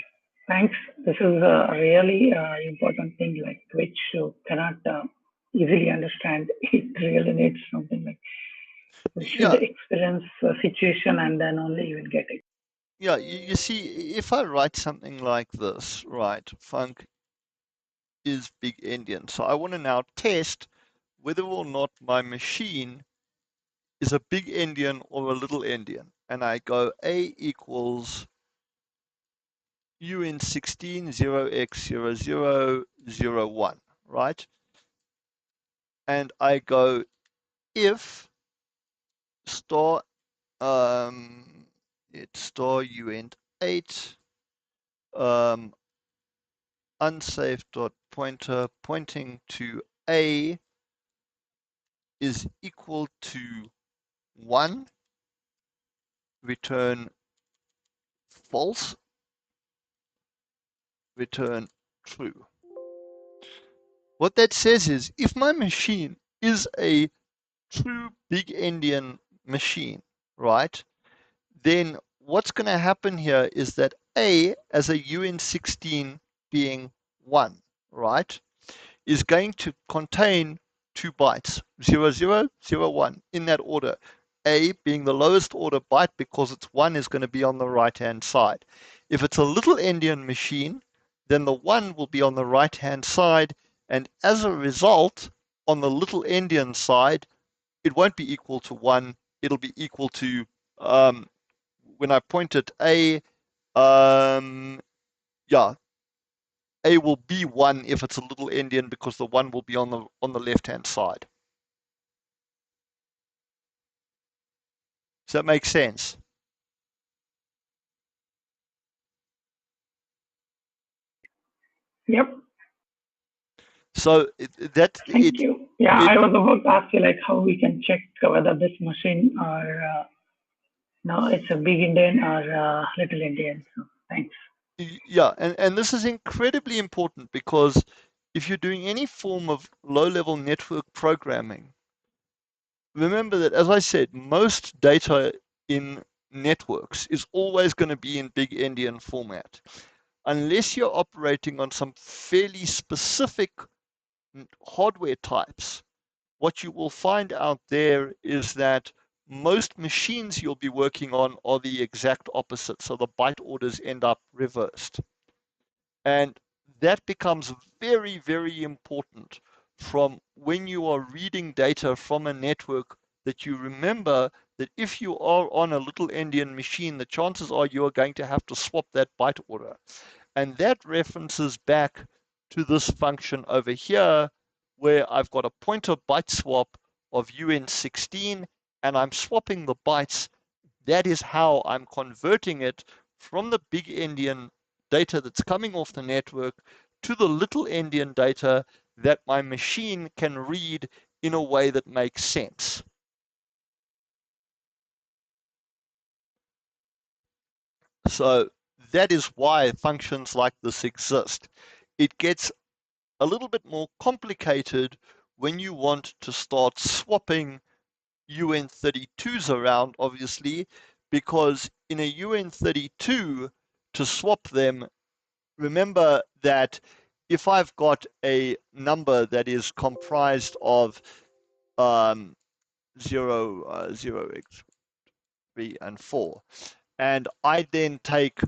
Thanks. This is a really important thing, like which you cannot easily understand. It really needs something like you should Yeah, experience a situation and then only you will get it. yeah. You see, if I write something like this, right, func is big endian. So I want to now test whether or not my machine is a big endian or a little endian. And I go A equals UN16 0x0001, right? And I go if star it's star UN8 unsafe dot pointer pointing to A is equal to 1, return false, return true. What that says is, if my machine is a true big endian machine, right, then what's going to happen here is that A, as a UN16 being 1, right, is going to contain 2 bytes, 0001, in that order. A being the lowest order byte because it's 1 is going to be on the right-hand side. If it's a little endian machine, then the 1 will be on the right-hand side, and as a result, on the little endian side, it won't be equal to 1, it'll be equal to, when I point at A, yeah, A will be 1 if it's a little endian because the 1 will be on the left-hand side. Does that make sense? Yep. So Thank you. Yeah, I was about to ask you like how we can check whether this machine or no, it's a big endian or little endian. So thanks. Yeah, and this is incredibly important because if you're doing any form of low-level network programming, remember that, as I said, most data in networks is always going to be in big endian format. Unless you're operating on some fairly specific hardware types, what you will find out there is that most machines you'll be working on are the exact opposite. So the byte orders end up reversed. And that becomes very, very important from when you are reading data from a network, that you remember that if you are on a little endian machine, the chances are you are going to have to swap that byte order. And that references back to this function over here, where I've got a pointer byte swap of UN16, and I'm swapping the bytes. That is how I'm converting it from the big endian data that's coming off the network to the little endian data that my machine can read in a way that makes sense. So that is why functions like this exist. It gets a little bit more complicated when you want to start swapping UN32s around, obviously, because in a UN32, to swap them, remember that if I've got a number that is comprised of 0, x 3, and 4, and I then take,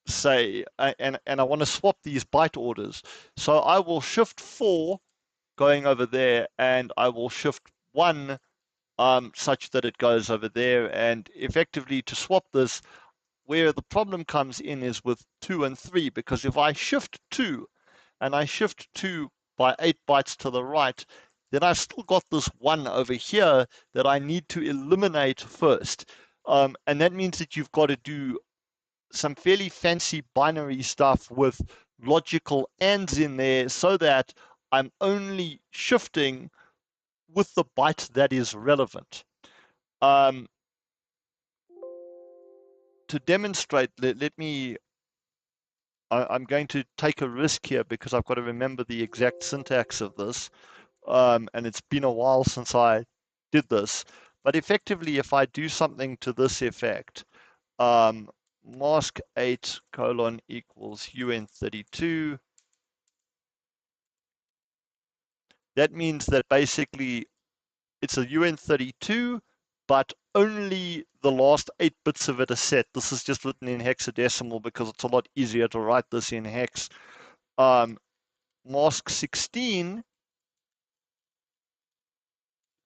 say, and I want to swap these byte orders, so I will shift 4 going over there, and I will shift 1 such that it goes over there, and effectively to swap this, where the problem comes in is with 2 and 3, because if I shift 2 and I shift 2 by 8 bytes to the right, then I've still got this 1 over here that I need to eliminate first. And that means that you've got to do some fairly fancy binary stuff with logical ands in there, so that I'm only shifting with the byte that is relevant. To demonstrate, let me, I'm going to take a risk here because I've got to remember the exact syntax of this. And it's been a while since I did this. But effectively, if I do something to this effect, mask 8 colon equals UN32, that means that basically it's a UN32, but only the last 8 bits of it are set. This is just written in hexadecimal because it's a lot easier to write this in hex. Mask 16,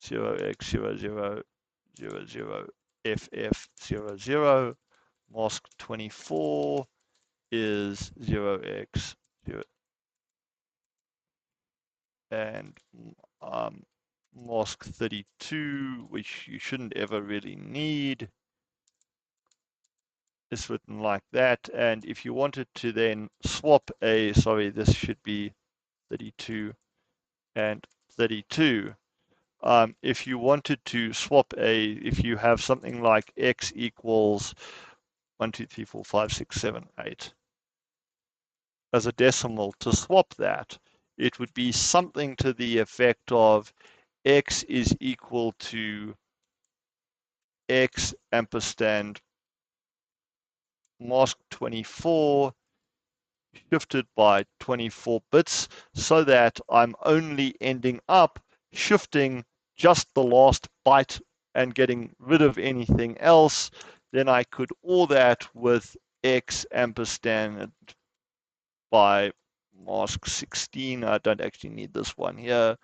0x0000FF00. Mask 24 is 0x0, and mask 32, which you shouldn't ever really need, is written like that. And if you wanted to then swap a, sorry, this should be 32 and 32. If you wanted to swap a, if you have something like x equals 1, 2, 3, 4, 5, 6, 7, 8 as a decimal, to swap that, it would be something to the effect of x is equal to x ampersand mask 24 shifted by 24 bits, so that I'm only ending up shifting just the last byte and getting rid of anything else. Then I could OR that with x ampersand by mask 16. I don't actually need this one here.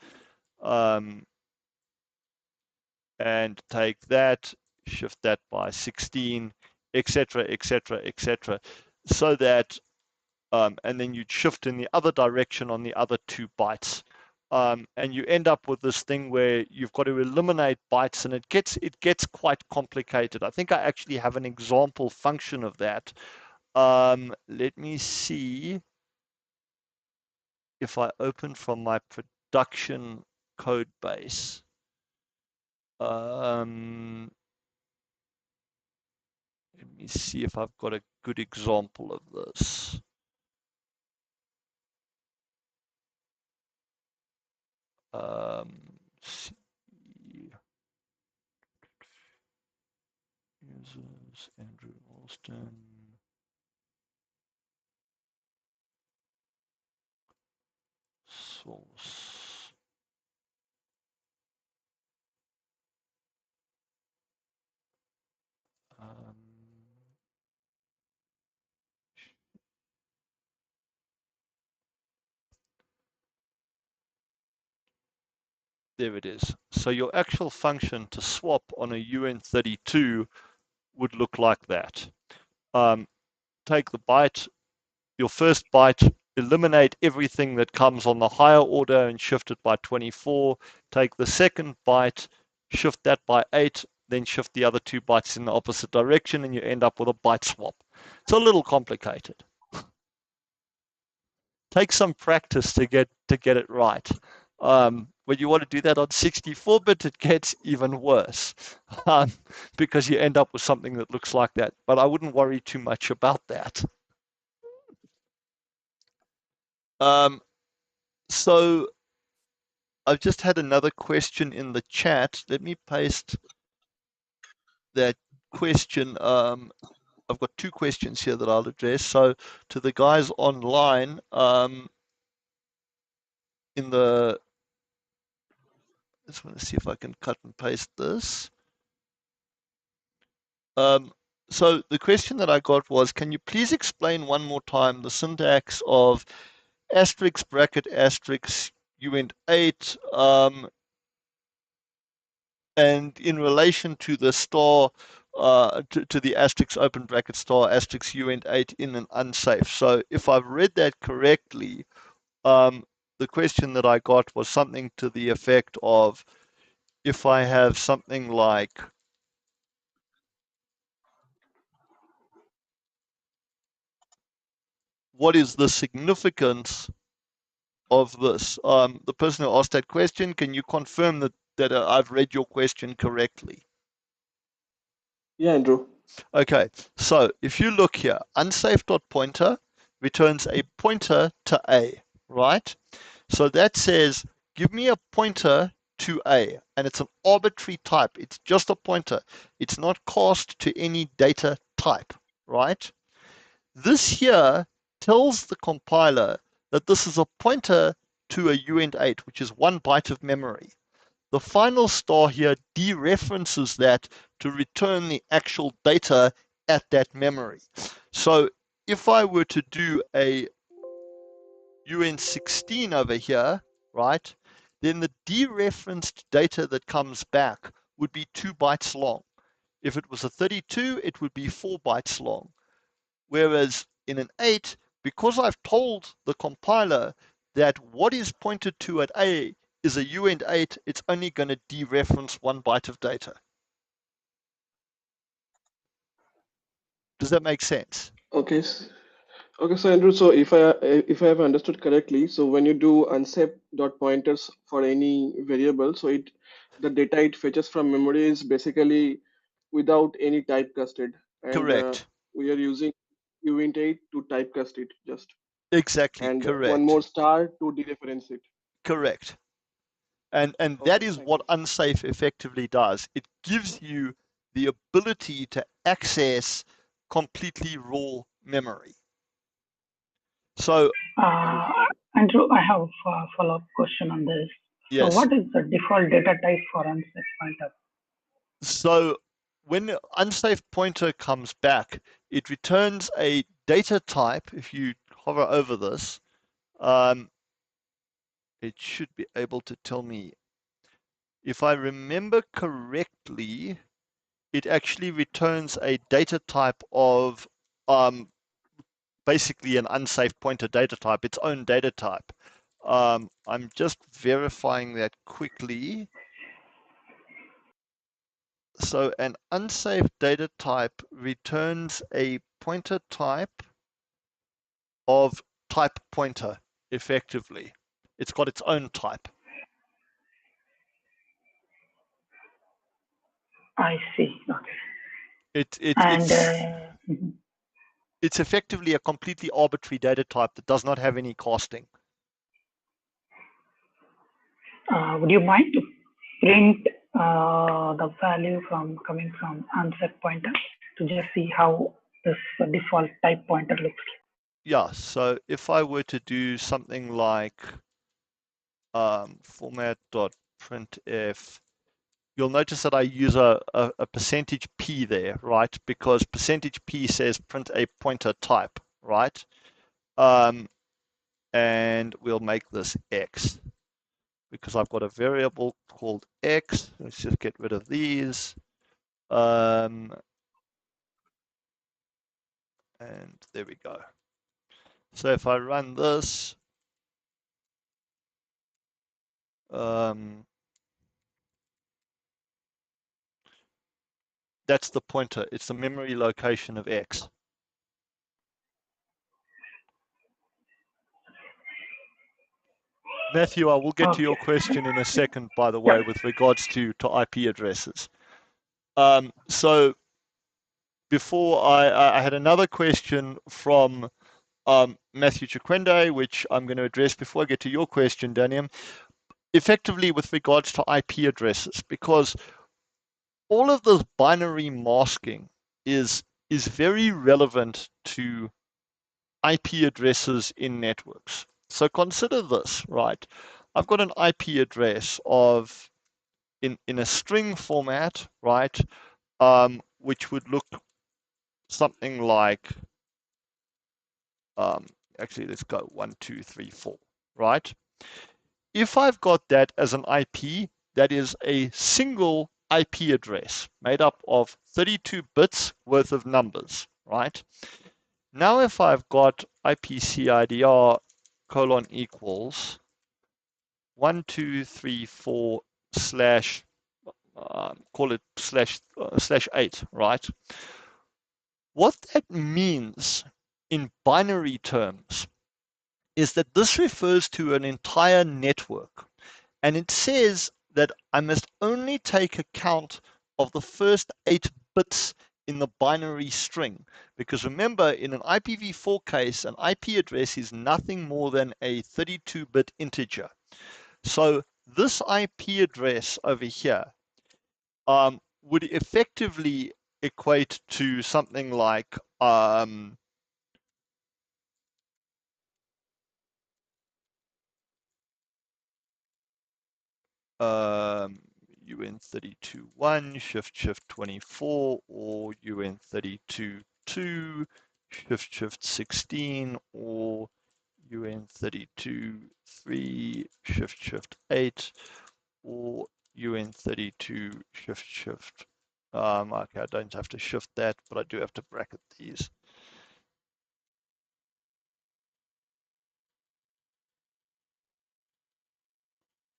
And take that, shift that by 16, etc., etc., etc., so that, and then you'd shift in the other direction on the other 2 bytes. And you end up with this thing where you've got to eliminate bytes, and it gets quite complicated. I think I actually have an example function of that. Let me see if I open from my production code base. Let me see if I've got a good example of this. See. Users, Andrew Alston. Source. There it is. So your actual function to swap on a UN32 would look like that. Take the byte, your first byte, eliminate everything that comes on the higher order and shift it by 24. Take the second byte, shift that by 8, then shift the other 2 bytes in the opposite direction, and you end up with a byte swap. It's a little complicated. Take some practice to get it right. When you want to do that on 64-bit, it gets even worse because you end up with something that looks like that. But I wouldn't worry too much about that. So I've just had another question in the chat. Let me paste that question. I've got 2 questions here that I'll address. So to the guys online, in the, I just want to see if I can cut and paste this. So the question that I got was, can you please explain one more time the syntax of asterisk bracket asterisk uint8 and in relation to the star to the asterisk open bracket star asterisk uint8 in an unsafe. So if I've read that correctly, the question that I got was something to the effect of, if I have something like what is the significance of this? The person who asked that question, can you confirm that I've read your question correctly? Yeah, Andrew. Okay, so if you look here, unsafe.pointer returns a pointer to A, right? So that says, give me a pointer to A, and it's an arbitrary type. It's just a pointer. It's not cast to any data type, right? This here tells the compiler that this is a pointer to a uint8, which is 1 byte of memory. The final star here dereferences that to return the actual data at that memory. So if I were to do a UN16 over here, right, then the dereferenced data that comes back would be 2 bytes long. If it was a 32, it would be 4 bytes long. Whereas in an 8, because I've told the compiler that what is pointed to at A is a uint8, it's only going to dereference 1 byte of data. Does that make sense? Okay. Okay, so Andrew, so if I have understood correctly, so when you do unsafe dot pointers for any variable, so the data it fetches from memory is basically without any typecasted, and Correct. we are using uint8 to typecast it just, Exactly. and one Correct. more star to dereference it. Correct. And that Okay, is thank what you. unsafe effectively does. It gives you the ability to access completely raw memory. So Andrew, I have a follow-up question on this. So yes. what is the default data type for unsafe pointer? So when the unsafe pointer comes back, it returns a data type. If you hover over this, it should be able to tell me. If I remember correctly, it actually returns a data type of basically an unsafe pointer data type, its own data type. I'm just verifying that quickly. So an unsafe data type returns a pointer type of type pointer, effectively. It's got its own type. I see. Okay. It's effectively a completely arbitrary data type that does not have any casting. Would you mind to print the value coming from unset pointer to just see how this default type pointer looks like? Yeah, so if I were to do something like format.printf, you'll notice that I use a percentage %p there, right? Because percentage %p says print a pointer type, right? And we'll make this x, because I've got a variable called x. Let's just get rid of these. And there we go. So if I run this, that's the pointer. It's the memory location of x. Matthew, I will get to your question in a second, by the way, with regards to IP addresses. So before I had another question from Matthew Chikwende, which I'm going to address before I get to your question, Daniel, effectively with regards to IP addresses, because all of this binary masking is very relevant to IP addresses in networks. So consider this, right? I've got an IP address of in a string format, right? Which would look something like actually let's go 1, 2, 3, 4, right? If I've got that as an IP, that is a single IP address made up of 32 bits worth of numbers, right? Now if I've got IPCIDR colon equals 1, 2, 3, 4 slash call it slash 8, right? What that means in binary terms is that this refers to an entire network, and it says that I must only take account of the first 8 bits in the binary string, because remember, in an IPv4 case, an IP address is nothing more than a 32-bit integer. So this IP address over here would effectively equate to something like UN32.1 shift 24, or UN32.2 shift 16, or UN32.3 shift 8, or UN32 shift. Okay, I don't have to shift that, but I do have to bracket these.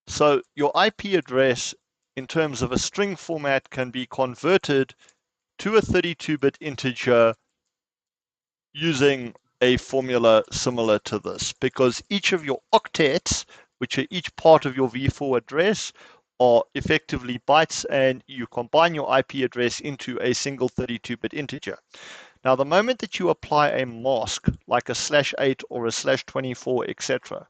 So your IP address in terms of a string format can be converted to a 32-bit integer using a formula similar to this, because each of your octets, which are each part of your v4 address, are effectively bytes, and you combine your IP address into a single 32-bit integer. Now, the moment that you apply a mask, like a /8 or a /24, etc.,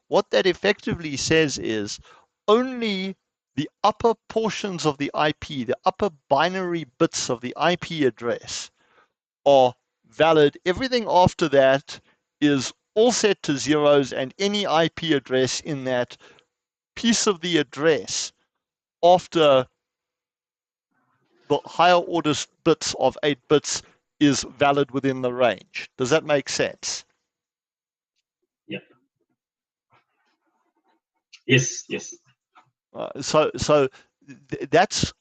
what that effectively says is only the upper portions of the IP, the upper binary bits of the IP address, are valid. Everything after that is all set to zeros, and any IP address in that piece of the address after the higher order bits of 8 bits is valid within the range. Does that make sense? Yeah. Yes. So that's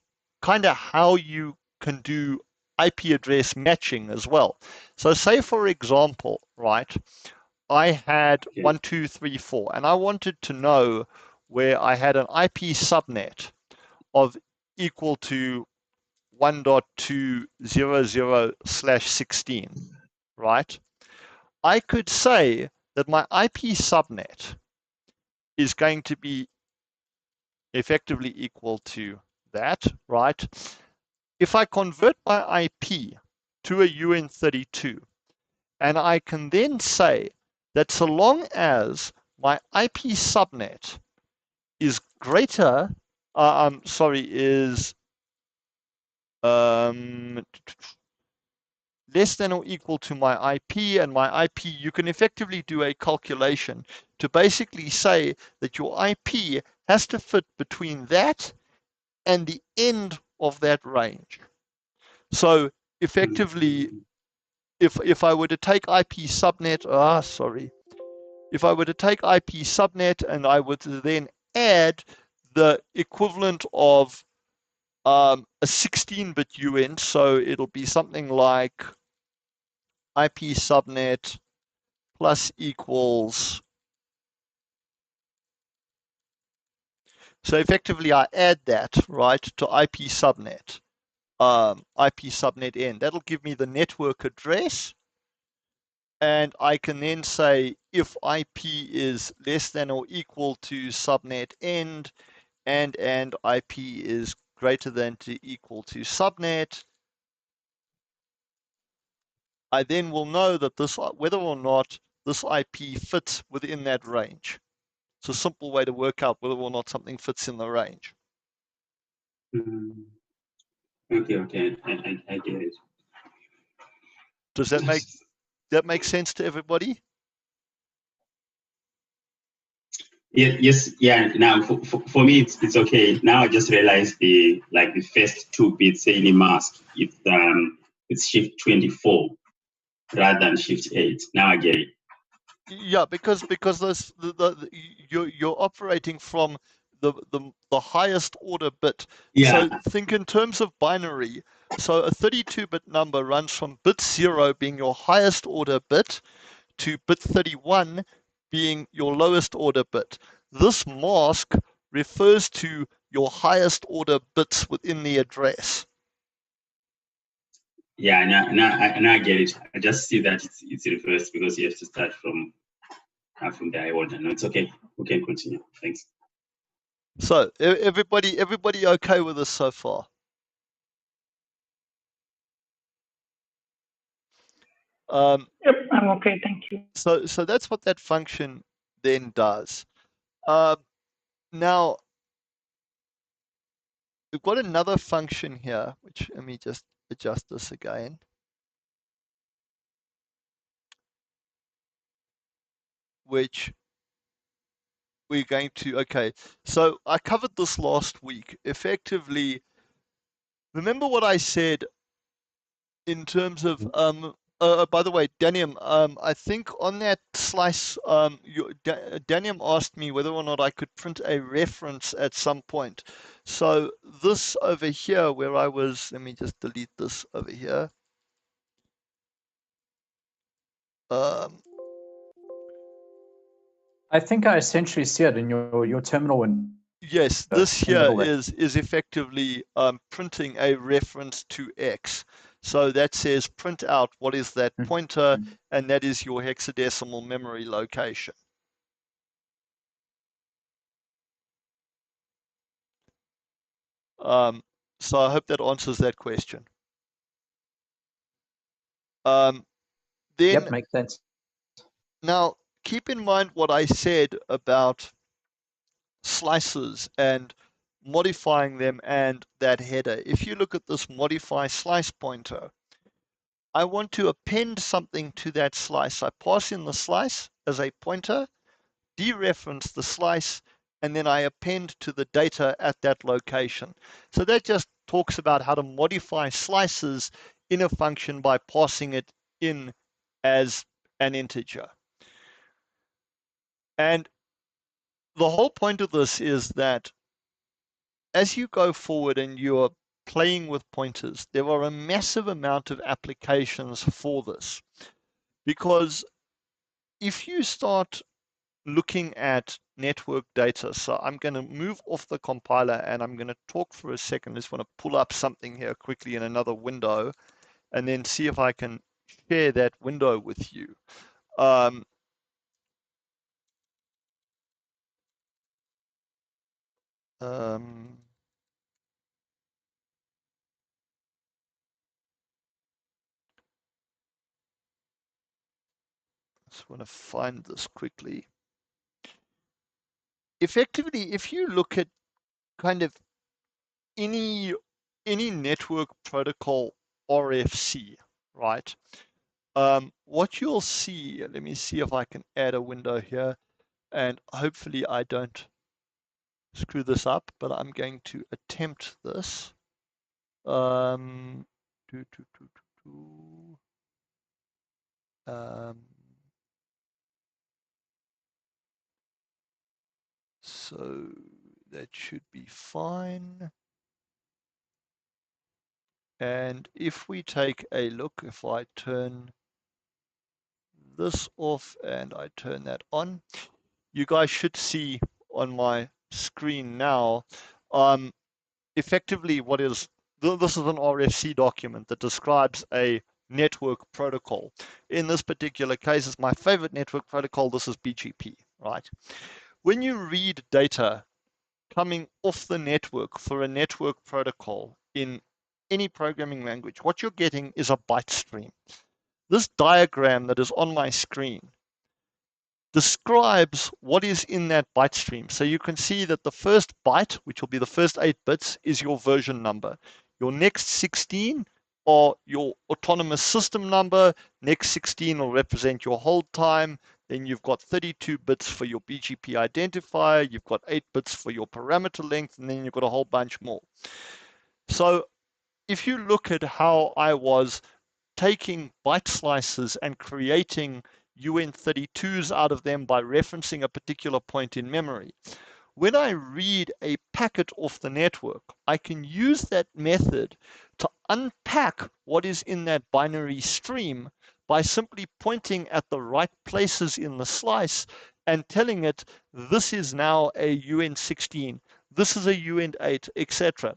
kind of how you can do IP address matching as well. So say, for example, right, I had 1, 2, 3, 4, and I wanted to know where I had an IP subnet of equal to 1.2.0.0/16, right? I could say that my IP subnet is going to be effectively equal to that, right? If I convert my IP to a UN32, and I can then say that so long as my IP subnet is greater, is less than or equal to my IP, and my IP, you can effectively do a calculation to basically say that your IP has to fit between that and the end of that range. So effectively, if I were to take IP subnet, if I were to take IP subnet and I were to then add the equivalent of a 16-bit uint, so it'll be something like IP subnet plus equals. So effectively, I add that, right, to IP subnet n. That'll give me the network address, and I can then say if IP is less than or equal to subnet end, and IP is greater than to equal to subnet, I then will know that this, whether or not this IP fits within that range. It's a simple way to work out whether or not something fits in the range. Mm. Okay, I get it. Does that make sense to everybody? Yeah. Now, for me, it's okay. Now I just realized the first 2 bits say in a mask, it's shift 24 rather than shift 8. Now I get it. Yeah, because you're operating from the highest order bit. Yeah. So think in terms of binary. So a 32-bit number runs from bit 0 being your highest order bit to bit 31 being your lowest order bit. This mask refers to your highest order bits within the address. Yeah, now I get it. I just see that it's reversed because you have to start from the high order. No, it's okay. We can continue. Thanks. So everybody okay with this so far? Yep, I'm okay. Thank you. So that's what that function then does. Now we've got another function here, which let me just adjust this again. Which we're going to, okay, so I covered this last week. Effectively, remember what I said in terms of, by the way, Danium, I think on that slice, Danium asked me whether or not I could print a reference at some point. So this over here where I was, let me just delete this over here. I think I essentially see it in your terminal window. Yes, this here is effectively printing a reference to X. So that says print out what is that pointer, and that is your hexadecimal memory location. So I hope that answers that question. Then, yep, makes sense. Now, keep in mind what I said about slices and modifying them and that header. If you look at this modify slice pointer, I want to append something to that slice. I pass in the slice as a pointer, dereference the slice, and then I append to the data at that location. So that just talks about how to modify slices in a function by passing it in as an integer. And the whole point of this is that as you go forward and you're playing with pointers, there are a massive amount of applications for this. Because if you start looking at network data, so I'm going to move off the compiler and I'm going to talk for a second. I just want to pull up something here quickly in another window and then see if I can share that window with you. Just want to find this quickly. Effectively, if you look at kind of any network protocol RFC, right? What you'll see, let me see if I can add a window here, and hopefully I don't screw this up, but I'm going to attempt this. Um, So that should be fine. And if we take a look, if I turn this off and I turn that on, you guys should see on my screen now, effectively what is, this is an RFC document that describes a network protocol. In this particular case, it's my favorite network protocol. This is BGP, right? When you read data coming off the network for a network protocol in any programming language, what you're getting is a byte stream. This diagram that is on my screen describes what is in that byte stream. So you can see that the first byte, which will be the first 8 bits, is your version number. Your next 16 are your autonomous system number. Next 16 will represent your hold time. Then you've got 32 bits for your BGP identifier. You've got 8 bits for your parameter length, and then you've got a whole bunch more. So if you look at how I was taking byte slices and creating UN32s out of them by referencing a particular point in memory. When I read a packet off the network, I can use that method to unpack what is in that binary stream by simply pointing at the right places in the slice and telling it, this is now a UN16, this is a UN8, etc.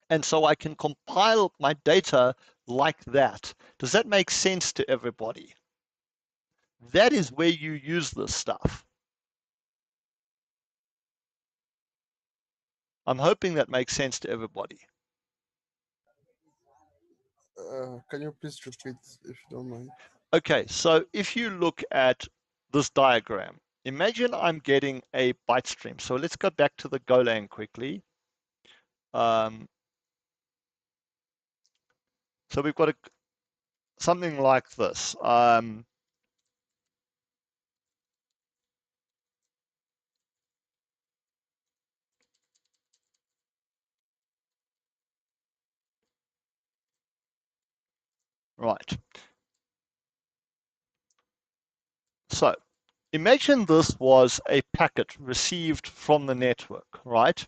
And so I can compile my data like that. Does that make sense to everybody? That is where you use this stuff. I'm hoping that makes sense to everybody. Can you please repeat if you don't mind? Okay, so if you look at this diagram, imagine I'm getting a byte stream. So let's go back to the Golang quickly. So we've got something like this. Right. So imagine this was a packet received from the network, right?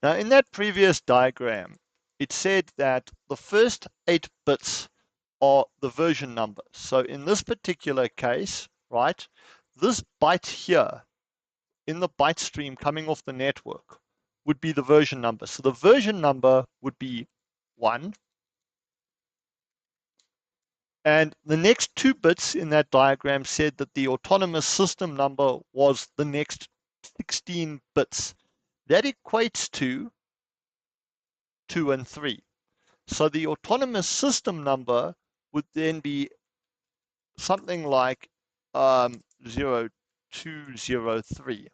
Now, in that previous diagram, it said that the first 8 bits are the version number. So in this particular case, right, this byte here in the byte stream coming off the network would be the version number. So the version number would be 1. And the next 2 bits in that diagram said that the autonomous system number was the next 16 bits. That equates to 2 and 3. So the autonomous system number would then be something like 0203.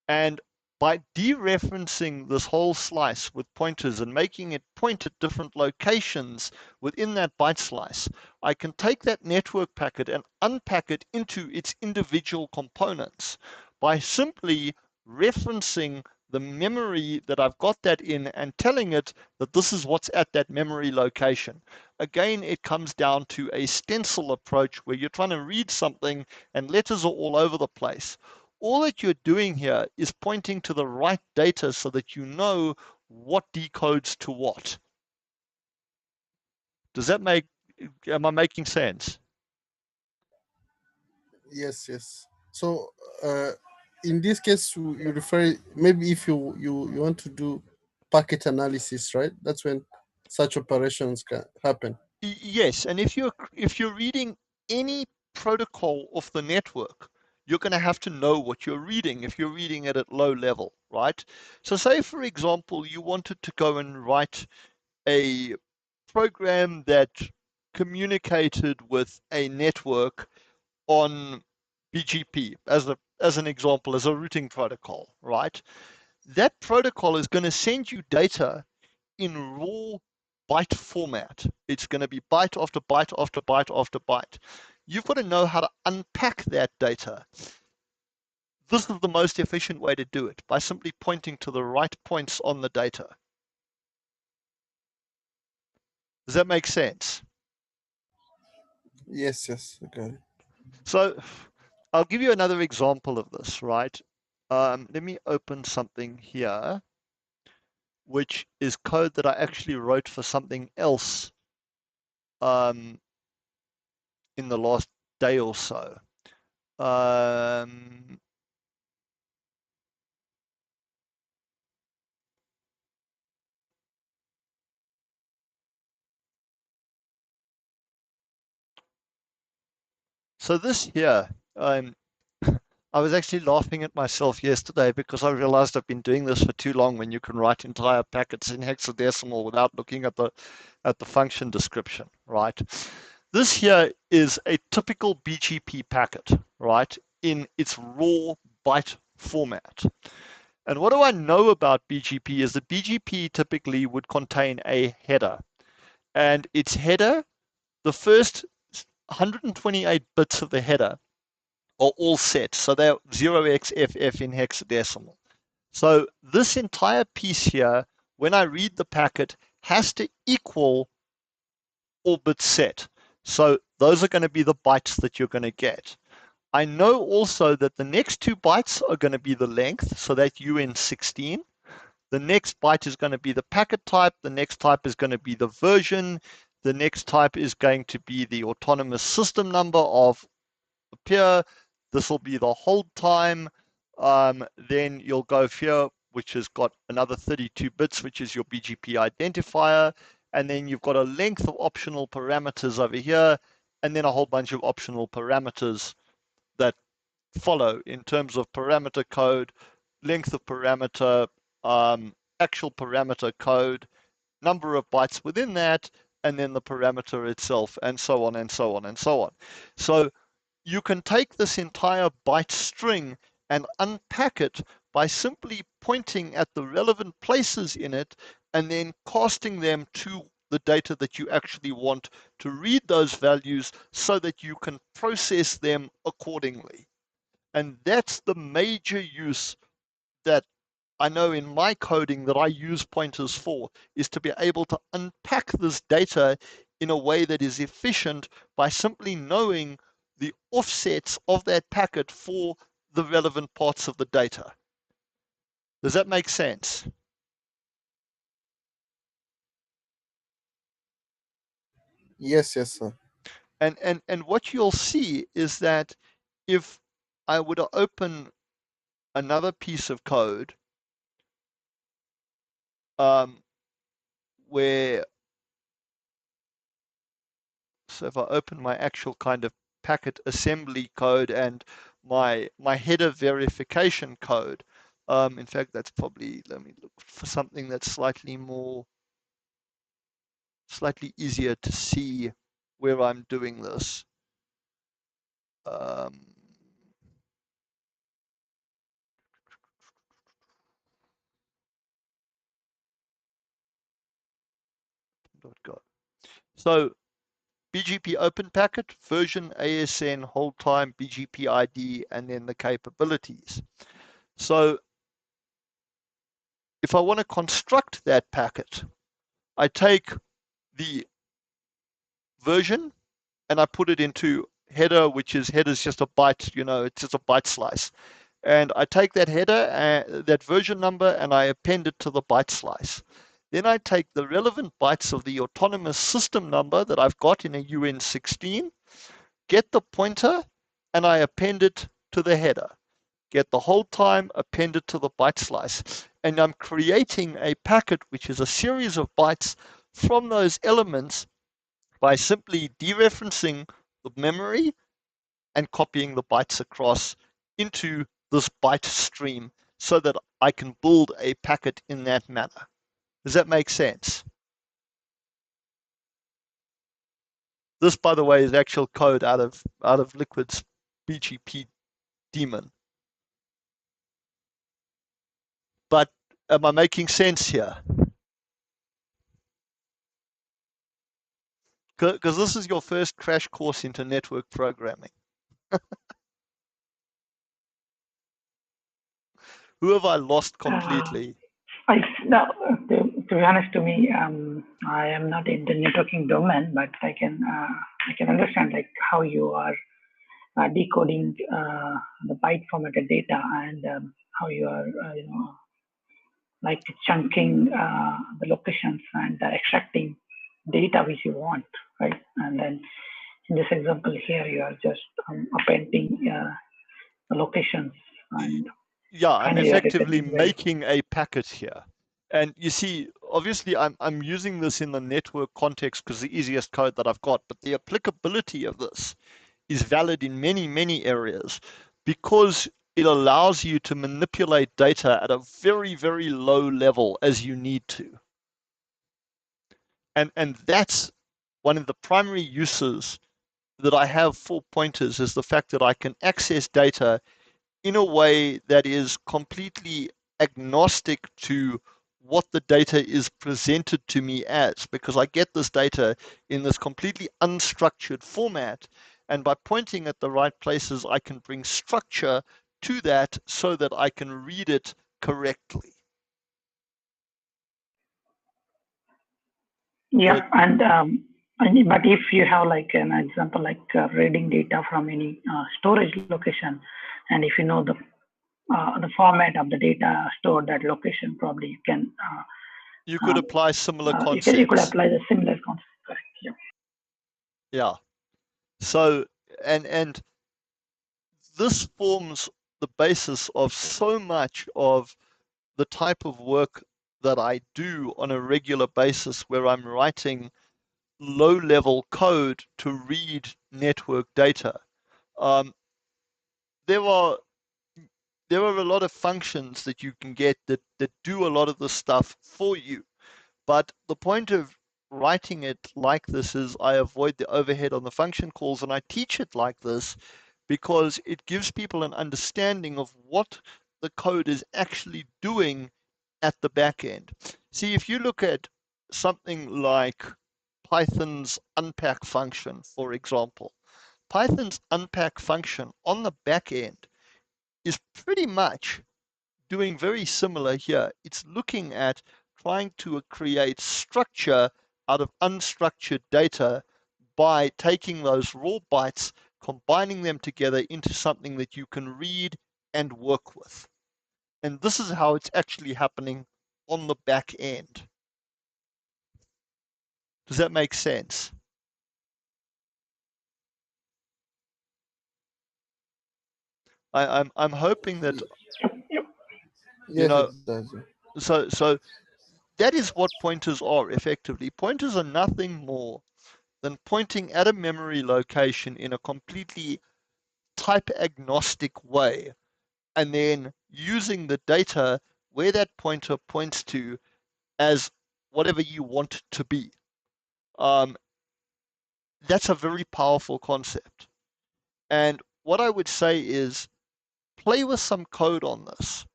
And by dereferencing this whole slice with pointers and making it point at different locations within that byte slice, I can take that network packet and unpack it into its individual components by simply referencing the memory that I've got that in and telling it that this is what's at that memory location. Again, it comes down to a stencil approach where you're trying to read something and letters are all over the place. All that you're doing here is pointing to the right data so that you know what decodes to what. Does that am I making sense? Yes, yes. So in this case, you refer, maybe if you want to do packet analysis, right? That's when such operations can happen. Yes, and if you're reading any protocol off the network, you're going to have to know what you're reading if you're reading it at low level, right? So say, for example, you wanted to go and write a program that communicated with a network on BGP as an example, as a routing protocol, right? That protocol is going to send you data in raw byte format. It's going to be byte after byte after byte after byte. You've got to know how to unpack that data. This is the most efficient way to do it, by simply pointing to the right points on the data. Does that make sense? Yes, yes. Okay. So I'll give you another example of this, right? Let me open something here, which is code that I actually wrote for something else in the last day or so. So this here, I was actually laughing at myself yesterday because I realized I've been doing this for too long when you can write entire packets in hexadecimal without looking at the function description, right? This here is a typical BGP packet, right, in its raw byte format. And what do I know about BGP is that BGP typically would contain a header. And its header, the first 128 bits of the header are all set. So they're 0xFF in hexadecimal. So this entire piece here, when I read the packet, has to equal all bits set. So those are going to be the bytes that you're going to get. I know also that the next 2 bytes are going to be the length, so that's UN16. The next byte is going to be the packet type. The next type is going to be the version. The next type is going to be the autonomous system number of the peer. This will be the hold time. Then you'll go here, which has got another 32 bits, which is your BGP identifier. And then you've got a length of optional parameters over here, and then a whole bunch of optional parameters that follow in terms of parameter code, length of parameter, actual parameter code, number of bytes within that, and then the parameter itself, and so on and so on and so on. So you can take this entire byte string and unpack it by simply pointing at the relevant places in it and then casting them to the data that you actually want to read those values so that you can process them accordingly. And that's the major use that I know in my coding that I use pointers for, is to be able to unpack this data in a way that is efficient by simply knowing the offsets of that packet for the relevant parts of the data. Does that make sense? Yes, sir. And what you'll see is that if I were to open another piece of code where, so if I open my actual kind of packet assembly code and my header verification code, in fact, that's probably, let me look for something that's slightly easier to see where I'm doing this. .go. So BGP open packet, version, ASN, hold time, BGP ID, and then the capabilities. So if I want to construct that packet, I take the version and I put it into header, which is header's just a byte, it's just a byte slice. And I take that header, that version number, and I append it to the byte slice. Then I take the relevant bytes of the autonomous system number that I've got in a UN16, get the pointer, and I append it to the header. Get the hold time, append it to the byte slice. And I'm creating a packet which is a series of bytes from those elements by simply dereferencing the memory and copying the bytes across into this byte stream so that I can build a packet in that manner. Does that make sense? This, by the way, is actual code out of Liquid's BGP daemon. But am I making sense here? Because this is your first crash course into network programming. Who have I lost completely? No, to be honest, to me, I am not in the networking domain, but I can understand like how you are decoding the byte formatted data and how you are, like chunking the locations and extracting data which you want, right? And then in this example here, you are just appending the locations and yeah, I'm finally you are effectively returning value. making a packet here. And you see, obviously I'm using this in the network context because the easiest code that I've got, but the applicability of this is valid in many, many areas because it allows you to manipulate data at a very, very low level as you need to. And that's one of the primary uses that I have for pointers, is the fact that I can access data in a way that is completely agnostic to what the data is presented to me as, because I get this data in this completely unstructured format, and by pointing at the right places, I can bring structure to that so that I can read it correctly. Yeah, But but if you have like an example, like reading data from any storage location, and if you know the format of the data stored at location, probably you can you could apply similar you could concepts. apply the similar concept. Correct. Yeah. Yeah. So, and this forms the basis of so much of the type of work that I do on a regular basis, where I'm writing low-level code to read network data. Um, there are a lot of functions that you can get that do a lot of the stuff for you. But the point of writing it like this is I avoid the overhead on the function calls, and I teach it like this because it gives people an understanding of what the code is actually doing at the back end. See, if you look at something like Python's unpack function, for example, Python's unpack function on the back end is pretty much doing very similar here. It's looking at trying to create structure out of unstructured data by taking those raw bytes, combining them together into something that you can read and work with. And this is how it's actually happening on the back end. Does that make sense? I'm hoping that, you Yes, know, it does. so that is what pointers are effectively. Pointers are nothing more than pointing at a memory location in a completely type agnostic way, and then using the data where that pointer points to as whatever you want it to be. That's a very powerful concept. And what I would say is play with some code on this.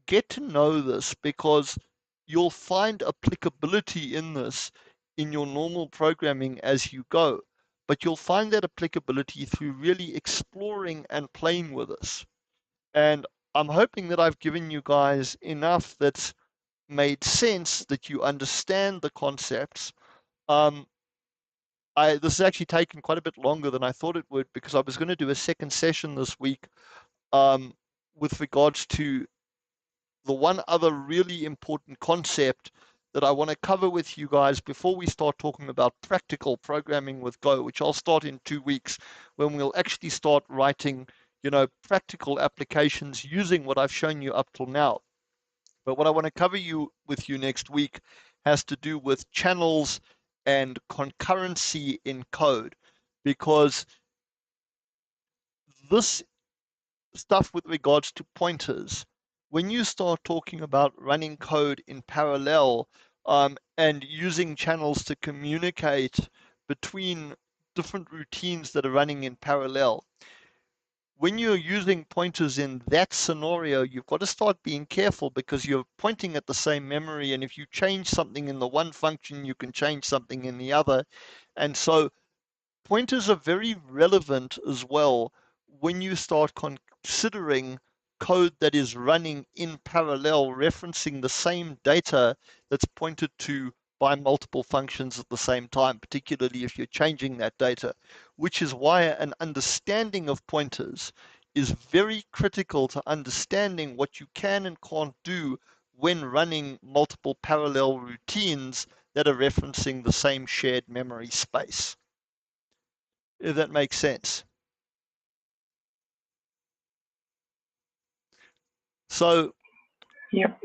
Get to know this, because you'll find applicability in this in your normal programming as you go. But you'll find that applicability through really exploring and playing with this. And I'm hoping that I've given you guys enough that's made sense, that you understand the concepts. This has actually taken quite a bit longer than I thought it would, because I was going to do a second session this week with regards to the one other really important concept that I want to cover with you guys before we start talking about practical programming with Go, which I'll start in 2 weeks, when we'll actually start writing, practical applications using what I've shown you up till now. But what I want to cover with you next week has to do with channels and concurrency in code, because this stuff with regards to pointers, when you start talking about running code in parallel and using channels to communicate between different routines that are running in parallel, when you're using pointers in that scenario, you've got to start being careful, because you're pointing at the same memory, and if you change something in the one function, you can change something in the other. And so pointers are very relevant as well when you start considering code that is running in parallel, referencing the same data that's pointed to by multiple functions at the same time, particularly if you're changing that data, which is why an understanding of pointers is very critical to understanding what you can and can't do when running multiple parallel routines that are referencing the same shared memory space. If that makes sense. So Yep.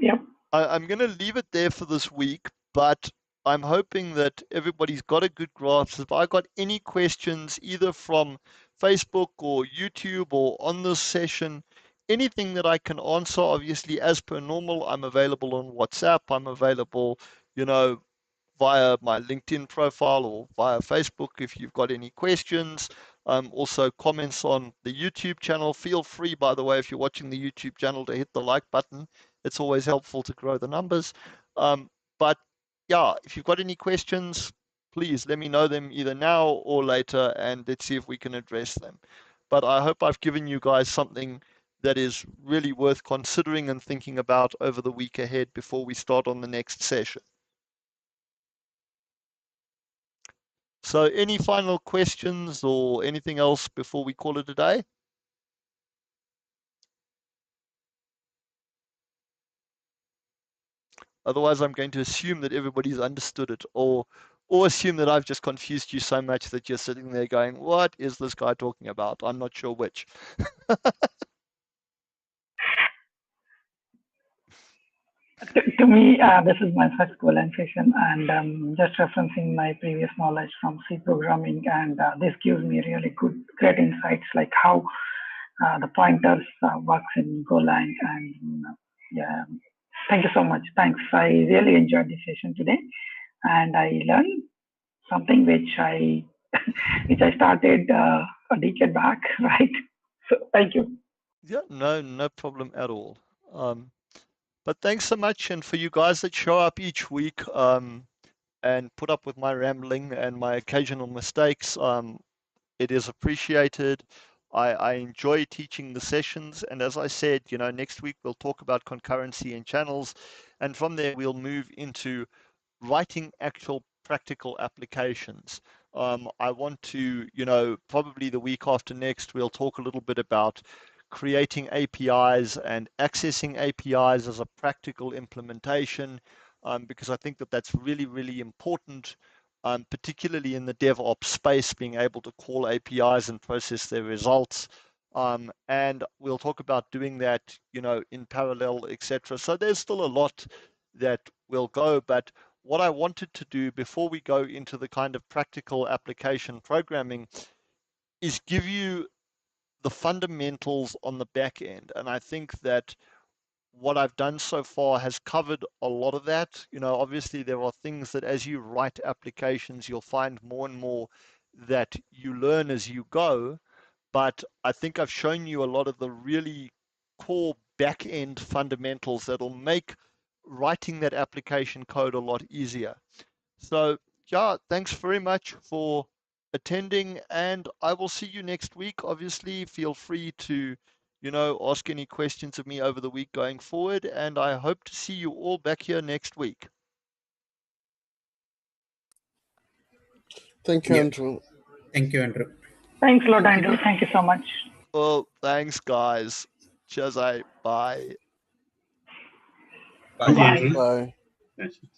I'm going to leave it there for this week, but I'm hoping that everybody's got a good grasp. If I got any questions, either from Facebook or YouTube or on this session, anything that I can answer, obviously, as per normal, I'm available on WhatsApp. I'm available, via my LinkedIn profile or via Facebook if you've got any questions. Also, comments on the YouTube channel. Feel free, by the way, if you're watching the YouTube channel, to hit the like button. It's always helpful to grow the numbers. But yeah, if you've got any questions, please let me know them either now or later, and let's see if we can address them. But I hope I've given you guys something that is really worth considering and thinking about over the week ahead before we start on the next session. So any final questions or anything else before we call it a day? Otherwise, I'm going to assume that everybody's understood it, or assume that I've just confused you so much that you're sitting there going, what is this guy talking about? I'm not sure which. To me, this is my first Golang session, and just referencing my previous knowledge from C programming, and this gives me really great insights, like how the pointers works in Golang. And yeah, thank you so much. Thanks. I really enjoyed this session today, and I learned something which I started a decade back, right? So thank you. Yeah, no problem at all. But thanks so much, and for you guys that show up each week and put up with my rambling and my occasional mistakes, it is appreciated. I enjoy teaching the sessions, and as I said, next week we'll talk about concurrency and channels, and from there we'll move into writing actual practical applications. I want to, probably the week after next, we'll talk a little bit about creating APIs and accessing APIs as a practical implementation, because I think that that's really, really important, particularly in the DevOps space, being able to call APIs and process their results. And we'll talk about doing that, in parallel, etc. So there's still a lot that will go, but what I wanted to do before we go into the kind of practical application programming is give you the fundamentals on the back end. And I think that what I've done so far has covered a lot of that. Obviously there are things that as you write applications, you'll find more and more that you learn as you go. But I think I've shown you a lot of the really core back end fundamentals that'll make writing that application code a lot easier. So yeah, thanks very much for attending, and I will see you next week. Obviously, feel free to, ask any questions of me over the week going forward, and I hope to see you all back here next week. Thank you, Andrew. Thank you, Andrew. Thanks a lot, Andrew. Thank you so much. Well, thanks, guys. Cheers, bye. Bye, Andrew. Bye. Thank you.